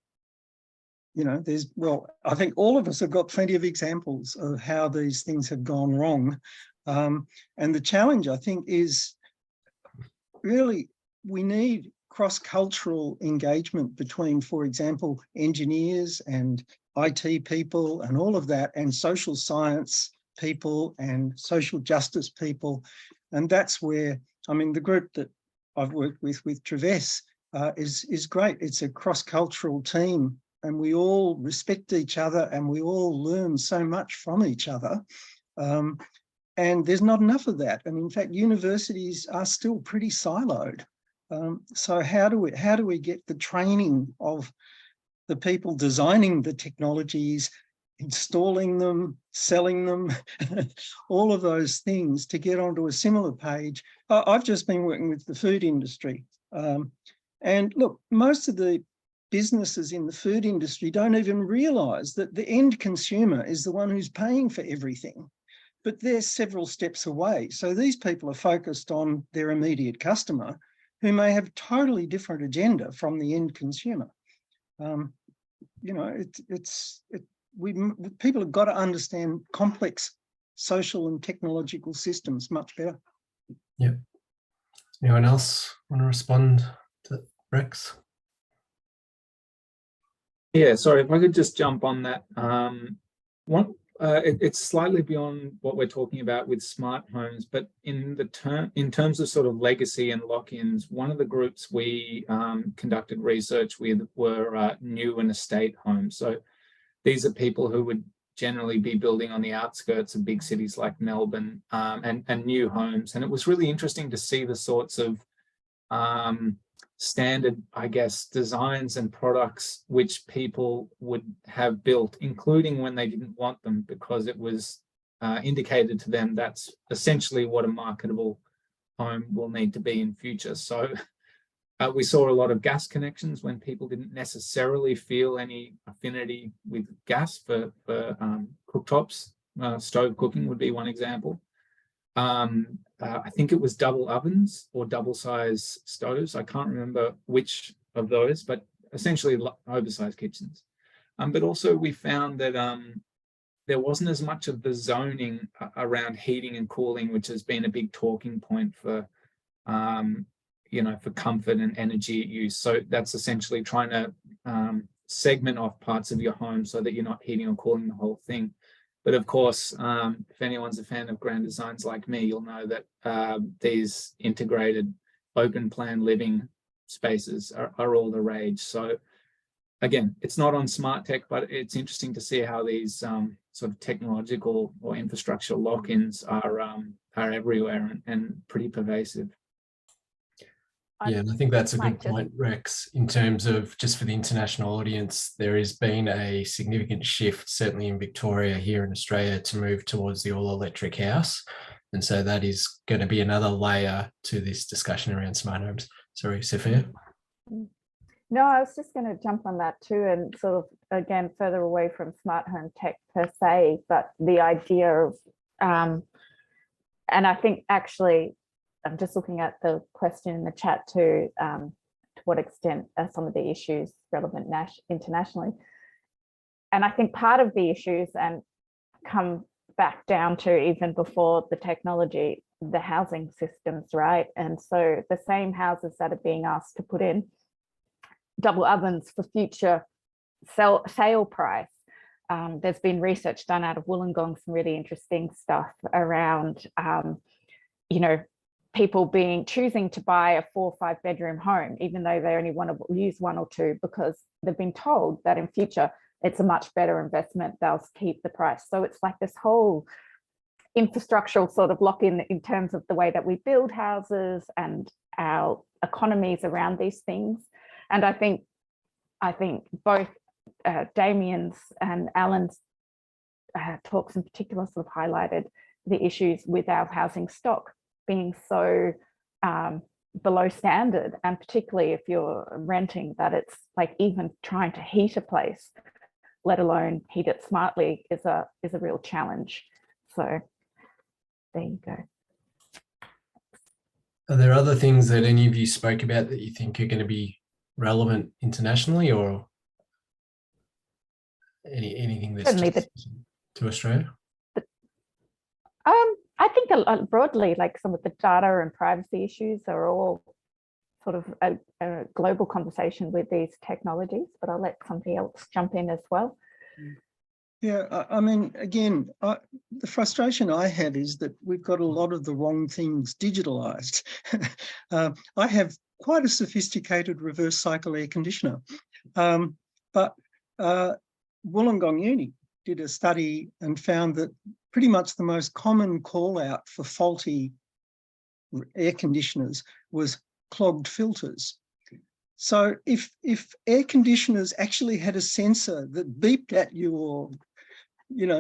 you know, well, I think all of us have got plenty of examples of how these things have gone wrong. And the challenge, I think, is really we need cross-cultural engagement between, for example, engineers and IT people and all of that, and social science people and social justice people. And that's where, I mean, the group that I've worked with Traverse is great. It's a cross-cultural team, and we all respect each other and we all learn so much from each other. And there's not enough of that. And in fact, universities are still pretty siloed. So how do we get the training of the people designing the technologies, installing them, selling them, all of those things to get onto a similar page? I've just been working with the food industry. And look, most of the businesses in the food industry don't even realise that the end consumer is the one who's paying for everything. But they're several steps away. So these people are focused on their immediate customer, who may have totally different agenda from the end consumer. You know, people have got to understand complex social and technological systems much better. Yeah. Anyone else want to respond to Rex? Yeah, sorry, if I could just jump on that. It's slightly beyond what we're talking about with smart homes, but in terms of sort of legacy and lock-ins, one of the groups we conducted research with were new and estate homes. So these are people who would generally be building on the outskirts of big cities like Melbourne, and new homes. And it was really interesting to see the sorts of standard, I guess, designs and products which people would have built, including when they didn't want them, because it was indicated to them that's essentially what a marketable home will need to be in future. So we saw a lot of gas connections when people didn't necessarily feel any affinity with gas for cooktops. Stove cooking would be one example. I think it was double ovens or double size stoves. I can't remember which of those, but essentially oversized kitchens. But also we found that there wasn't as much of the zoning around heating and cooling, which has been a big talking point for, for comfort and energy use. So that's essentially trying to segment off parts of your home so that you're not heating or cooling the whole thing. But of course, if anyone's a fan of grand designs like me, you'll know that these integrated open plan living spaces are all the rage. So again, it's not on smart tech, but it's interesting to see how these sort of technological or infrastructure lock-ins are everywhere and pretty pervasive. Yeah, and I think that's a good point, Rex, in terms of just for the international audience, there has been a significant shift, certainly in Victoria here in Australia, to move towards the all-electric house. And so that is going to be another layer to this discussion around smart homes. Sorry, Sophia? No, I was just going to jump on that too, and sort of, again, further away from smart home tech per se, but the idea of, and I think actually, I'm just looking at the question in the chat too, to what extent are some of the issues relevant internationally. And I think part of the issues, and come back down to even before the technology, the housing systems, right? And so the same houses that are being asked to put in double ovens for future sale price. There's been research done out of Wollongong, some really interesting stuff around, people choosing to buy a 4 or 5 bedroom home, even though they only want to use 1 or 2, because they've been told that in future, it's a much better investment. They'll keep the price. So it's like this whole infrastructural sort of lock-in in terms of the way that we build houses and our economies around these things. And I think both Damien's and Alan's talks in particular sort of highlighted the issues with our housing stock being so below standard, and particularly if you're renting, that it's like even trying to heat a place, let alone heat it smartly, is a real challenge. So there you go. Are there other things that any of you spoke about that you think are going to be relevant internationally, or anything that's just to Australia? I think broadly, like some of the data and privacy issues are all sort of a global conversation with these technologies, but I'll let somebody else jump in as well. Yeah, I mean, again, the frustration I have is that we've got a lot of the wrong things digitalized. I have quite a sophisticated reverse cycle air conditioner, but Wollongong Uni did a study and found that pretty much the most common call out for faulty air conditioners was clogged filters. So if air conditioners actually had a sensor that beeped at you or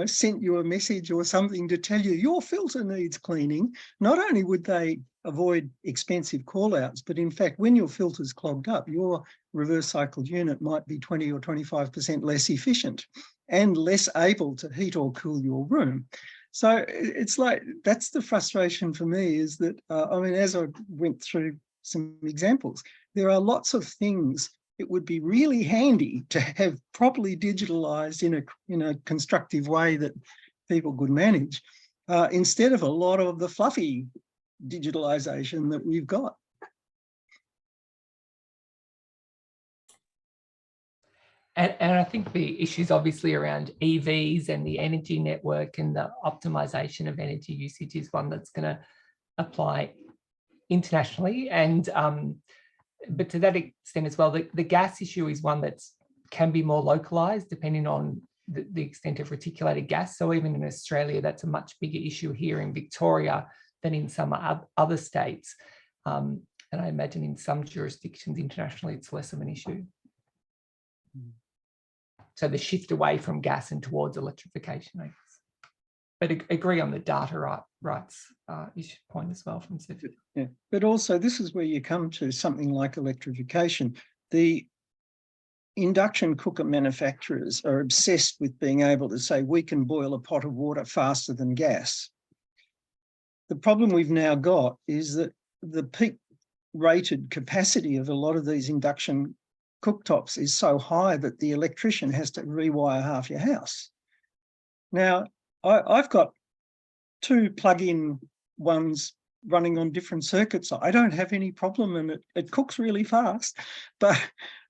sent you a message or something to tell you your filter needs cleaning, not only would they avoid expensive call outs, but in fact, when your filter's clogged up, your reverse cycled unit might be 20 or 25% less efficient and less able to heat or cool your room. So it's like, that's the frustration for me, is that, as I went through some examples, there are lots of things it would be really handy to have properly digitalized in a constructive way that people could manage. instead of a lot of the fluffy digitalization that we've got. And I think the issues obviously around EVs and the energy network and the optimization of energy usage is one that's going to apply internationally. And but to that extent as well, the gas issue is one that can be more localized depending on the extent of reticulated gas. So even in Australia, that's a much bigger issue here in Victoria than in some other states. And I imagine in some jurisdictions internationally, it's less of an issue. So the shift away from gas and towards electrification, I guess. But agree on the data rights issue point as well from Seth. Yeah, but also this is where you come to something like electrification. The induction cooker manufacturers are obsessed with being able to say we can boil a pot of water faster than gas. The problem we've now got is that the peak rated capacity of a lot of these induction cooktops is so high that the electrician has to rewire half your house. Now, I've got 2 plug-in ones running on different circuits. I don't have any problem, and it cooks really fast. But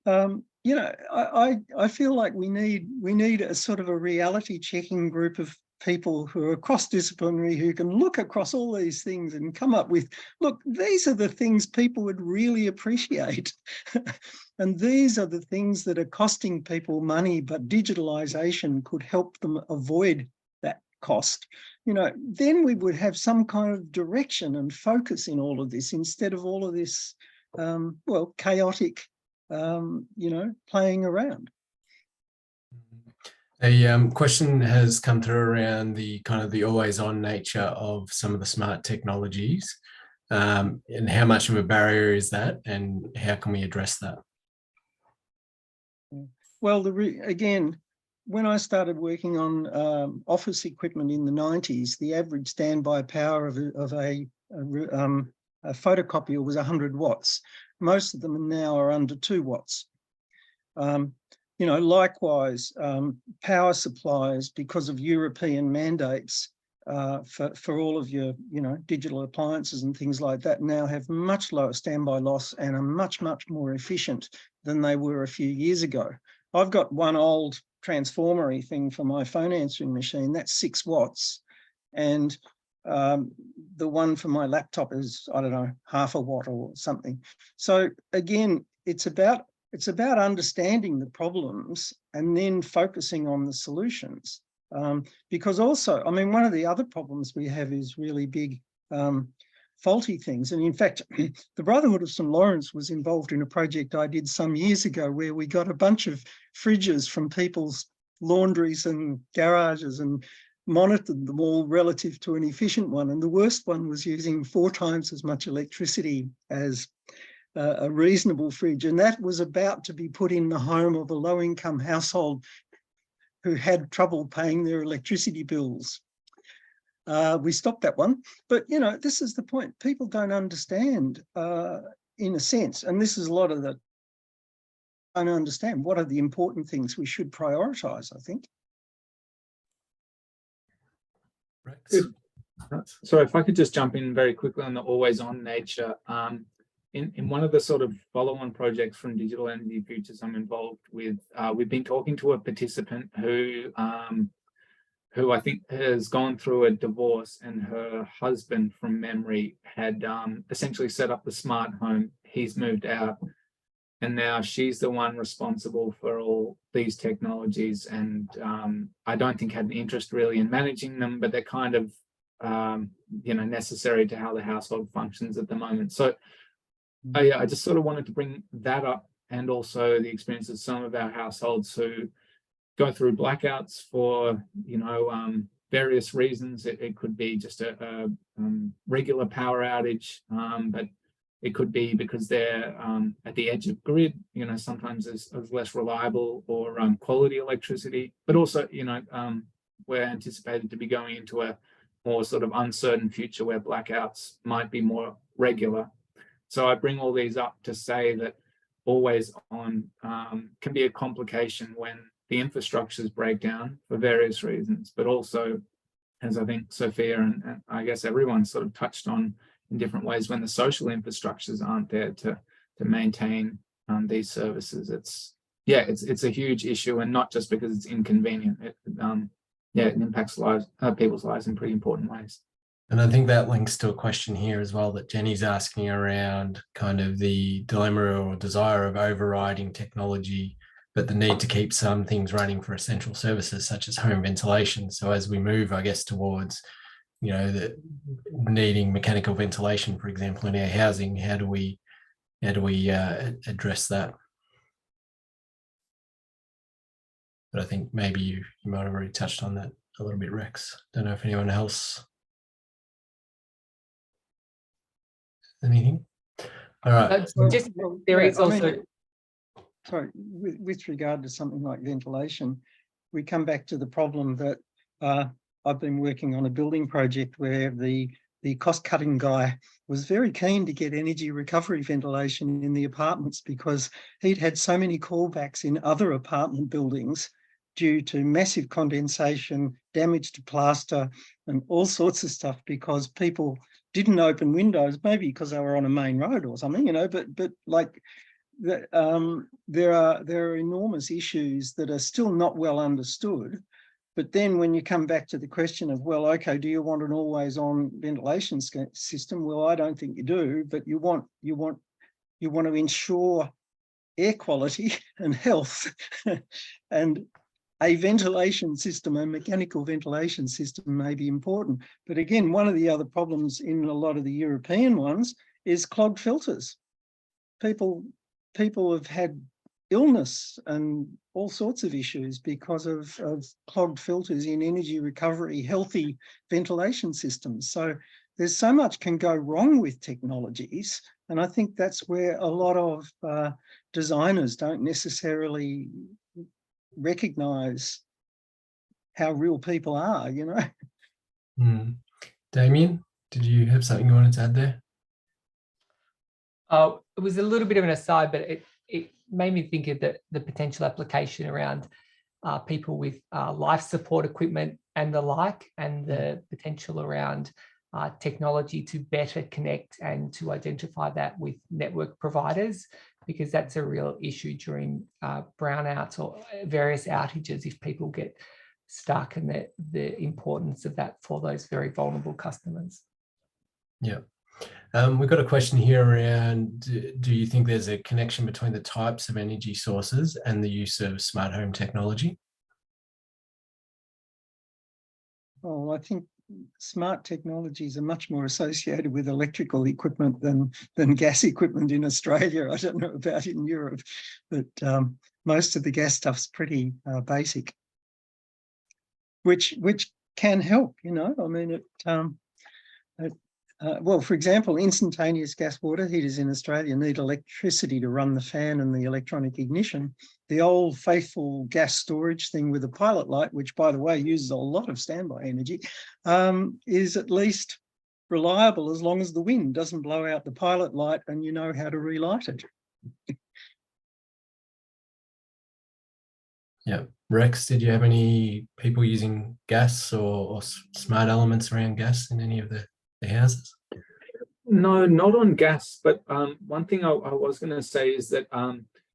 you know, I feel like we need a sort of a reality checking group of people who are cross-disciplinary, who can look across all these things and come up with, look, these are the things people would really appreciate. And these are the things that are costing people money, but digitalization could help them avoid that cost. You know, then we would have some kind of direction and focus in all of this instead of all of this, well, chaotic, you know, playing around. A question has come through around the kind of the always on nature of some of the smart technologies, and how much of a barrier is that, and how can we address that? Well, again, when I started working on office equipment in the 90s, the average standby power of a photocopier was 100 watts. Most of them now are under 2 watts. You know, likewise, power supplies, because of European mandates for all of your, you know, digital appliances and things like that, now have much lower standby loss and are much, much more efficient than they were a few years ago. I've got one old transformer-y thing for my phone answering machine, that's 6 watts. And the one for my laptop is, I don't know, half a watt or something. So again, it's about understanding the problems and then focusing on the solutions. Because also, I mean, one of the other problems we have is really big faulty things. And in fact, the Brotherhood of St. Lawrence was involved in a project I did some years ago where we got a bunch of fridges from people's laundries and garages and monitored them all relative to an efficient one. And the worst one was using 4 times as much electricity as a reasonable fridge. And that was about to be put in the home of a low-income household who had trouble paying their electricity bills. We stopped that one. But, you know, this is the point. People don't understand, in a sense, and this is a lot of the, don't understand what are the important things we should prioritise, I think. Good. So if I could just jump in very quickly on the always on nature. In one of the sort of follow-on projects from Digital Energy Futures I'm involved with, we've been talking to a participant who I think has gone through a divorce, and her husband, from memory, had essentially set up the smart home. He's moved out, and now she's the one responsible for all these technologies, and I don't think had an interest really in managing them, but they're kind of you know, necessary to how the household functions at the moment. So I just sort of wanted to bring that up, and also the experience of some of our households who go through blackouts for, you know, various reasons. It could be just a regular power outage, but it could be because they're at the edge of grid, you know, sometimes there's less reliable or quality electricity, but also, you know, we're anticipated to be going into a more sort of uncertain future where blackouts might be more regular. So I bring all these up to say that always on can be a complication when the infrastructures break down for various reasons, but also as I think Sophia and I guess everyone sort of touched on in different ways, when the social infrastructures aren't there to maintain these services, it's a huge issue, and not just because it's inconvenient. It impacts people's lives in pretty important ways. And I think that links to a question here as well that Jenny's asking around kind of the dilemma or desire of overriding technology, but the need to keep some things running for essential services such as home ventilation. So as we move, I guess, towards, the needing mechanical ventilation, for example, in our housing, how do we address that? But I think maybe you might have already touched on that a little bit, Rex. Don't know if anyone else. Anything? All right. There is also. Sorry, with regard to something like ventilation, we come back to the problem that I've been working on a building project where the cost-cutting guy was very keen to get energy recovery ventilation in the apartments because he'd had so many callbacks in other apartment buildings due to massive condensation, damage to plaster, and all sorts of stuff because people didn't open windows, maybe because they were on a main road or something, but like there are enormous issues that are still not well understood. But then when you come back to the question of, well, okay, do you want an always on ventilation system? Well, I don't think you do, but you want to ensure air quality and health and a ventilation system, a mechanical ventilation system may be important. But again, one of the other problems in a lot of the European ones is clogged filters. People have had illness and all sorts of issues because of clogged filters in energy recovery, healthy ventilation systems. So there's so much can go wrong with technologies. And I think that's where a lot of designers don't necessarily recognize how real people are, Damien, did you have something you wanted to add there? It was a little bit of an aside, but it made me think of the potential application around people with life support equipment and the like, and the potential around technology to better connect and to identify that with network providers, because that's a real issue during brownouts or various outages if people get stuck, and the importance of that for those very vulnerable customers. Yeah. We've got a question here around, do you think there's a connection between the types of energy sources and the use of smart home technology? Oh, I think smart technologies are much more associated with electrical equipment than gas equipment in Australia. I don't know about in Europe, but most of the gas stuff's pretty basic, which can help, I mean, well, for example, instantaneous gas water heaters in Australia need electricity to run the fan and the electronic ignition. The old faithful gas storage thing with a pilot light, which, by the way, uses a lot of standby energy, is at least reliable as long as the wind doesn't blow out the pilot light and you know how to relight it. Yeah. Rex, did you have any people using gas or smart elements around gas in any of the houses? No, not on gas, but one thing I was going to say is that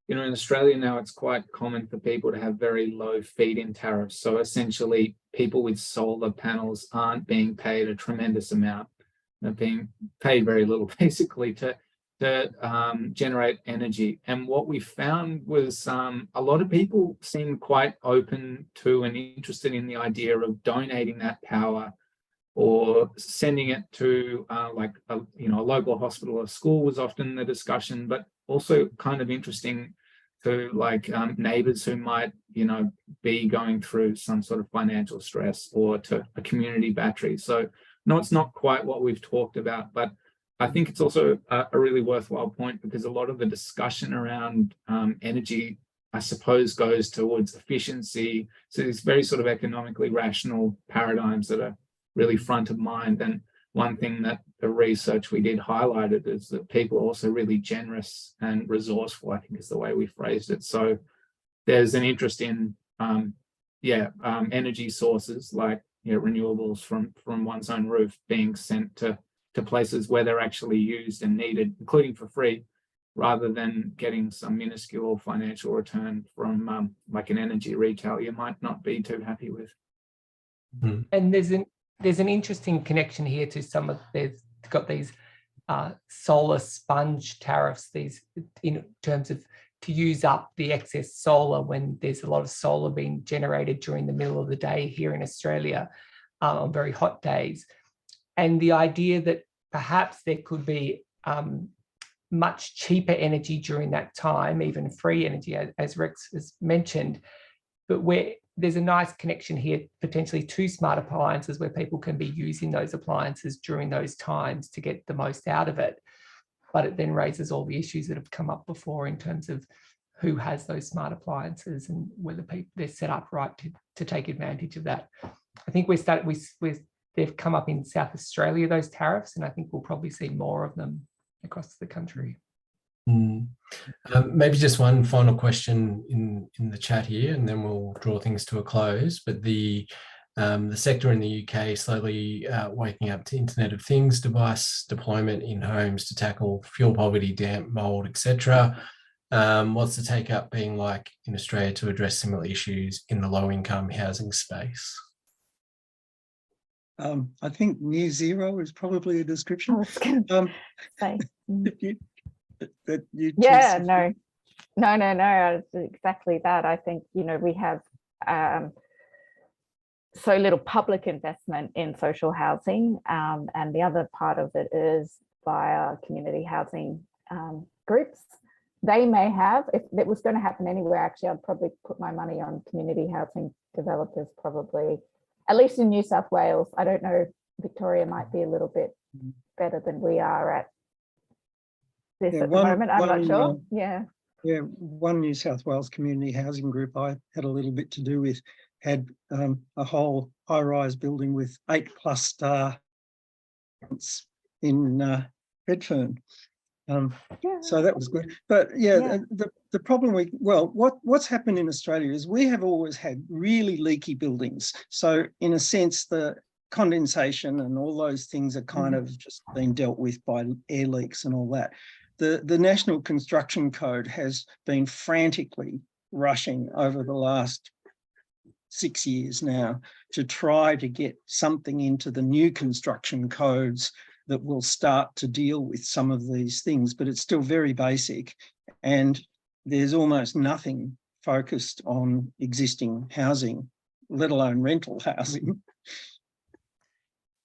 in Australia now it's quite common for people to have very low feed-in tariffs. So essentially people with solar panels aren't being paid a tremendous amount. They're being paid very little basically to generate energy. And what we found was a lot of people seemed quite open to and interested in the idea of donating that power or sending it to like a local hospital or school was often the discussion, but also kind of interesting to like neighbors who might be going through some sort of financial stress, or to a community battery. So no, it's not quite what we've talked about, but I think it's also a really worthwhile point, because a lot of the discussion around energy, I suppose, goes towards efficiency. So these very sort of economically rational paradigms that are really front of mind. And one thing that the research we did highlighted is that people are also really generous and resourceful, I think is the way we phrased it. So there's an interest in energy sources like renewables from one's own roof being sent to places where they're actually used and needed, including for free, rather than getting some minuscule financial return from like an energy retail you might not be too happy with. And there's an interesting connection here to some of, they've got these solar sponge tariffs, these in terms of to use up the excess solar when there's a lot of solar being generated during the middle of the day here in Australia on very hot days. And the idea that perhaps there could be much cheaper energy during that time, even free energy, as Rex has mentioned, but where there's a nice connection here potentially to smart appliances where people can be using those appliances during those times to get the most out of it. But it then raises all the issues that have come up before in terms of who has those smart appliances and whether they're set up right to take advantage of that. I think they've come up in South Australia, those tariffs, and I think we'll probably see more of them across the country. Maybe just one final question in the chat here, and then we'll draw things to a close. But the sector in the UK slowly waking up to Internet of Things device deployment in homes to tackle fuel poverty, damp, mold, etc. What's the take-up being like in Australia to address similar issues in the low-income housing space? I think near zero is probably a description. I was going to say. Yeah, No, it's exactly that. I think, we have so little public investment in social housing, and the other part of it is via community housing groups. They may have, if it was going to happen anywhere, actually, I'd probably put my money on community housing developers, probably, at least in New South Wales. I don't know, Victoria might be a little bit better than we are at this at the moment. I'm not sure. Yeah, one New South Wales community housing group I had a little bit to do with had a whole high-rise building with 8+ star in Redfern. So that was good. But the problem what's happened in Australia is we have always had really leaky buildings. So in a sense, the condensation and all those things are kind of just been dealt with by air leaks and all that. The National Construction Code has been frantically rushing over the last 6 years now to try to get something into the new construction codes that will start to deal with some of these things, but it's still very basic, and there's almost nothing focused on existing housing, let alone rental housing.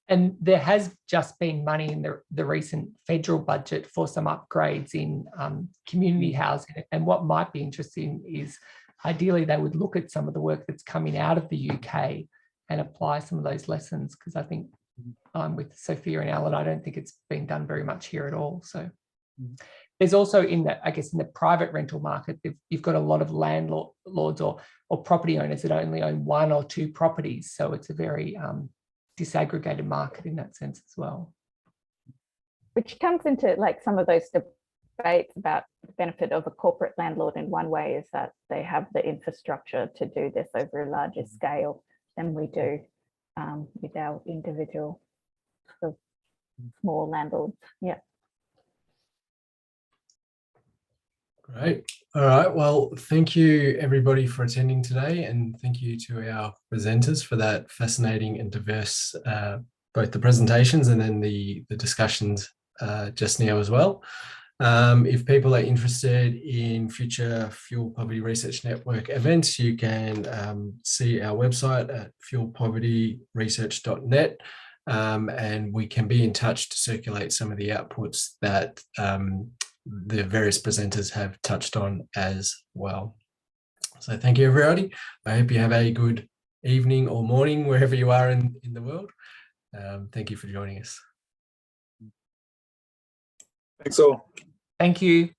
And there has just been money in the recent federal budget for some upgrades in community housing. And what might be interesting is ideally they would look at some of the work that's coming out of the UK and apply some of those lessons, because I think with Sophia and Alan, I don't think it's been done very much here at all. So there's also in the private rental market, you've got a lot of landlords or property owners that only own 1 or 2 properties. So it's a very disaggregated market in that sense as well. Which comes into like some of those debates about the benefit of a corporate landlord. In one way is that they have the infrastructure to do this over a larger scale than we do with our individual sort of small landlords. Yeah. Great. All right. Well, thank you everybody for attending today, and thank you to our presenters for that fascinating and diverse, both the presentations and then the discussions just now as well. If people are interested in future Fuel Poverty Research Network events, you can see our website at fuelpovertyresearch.net, and we can be in touch to circulate some of the outputs that the various presenters have touched on as well. So thank you, everybody. I hope you have a good evening or morning wherever you are in the world. Thank you for joining us. Thanks all. Thank you.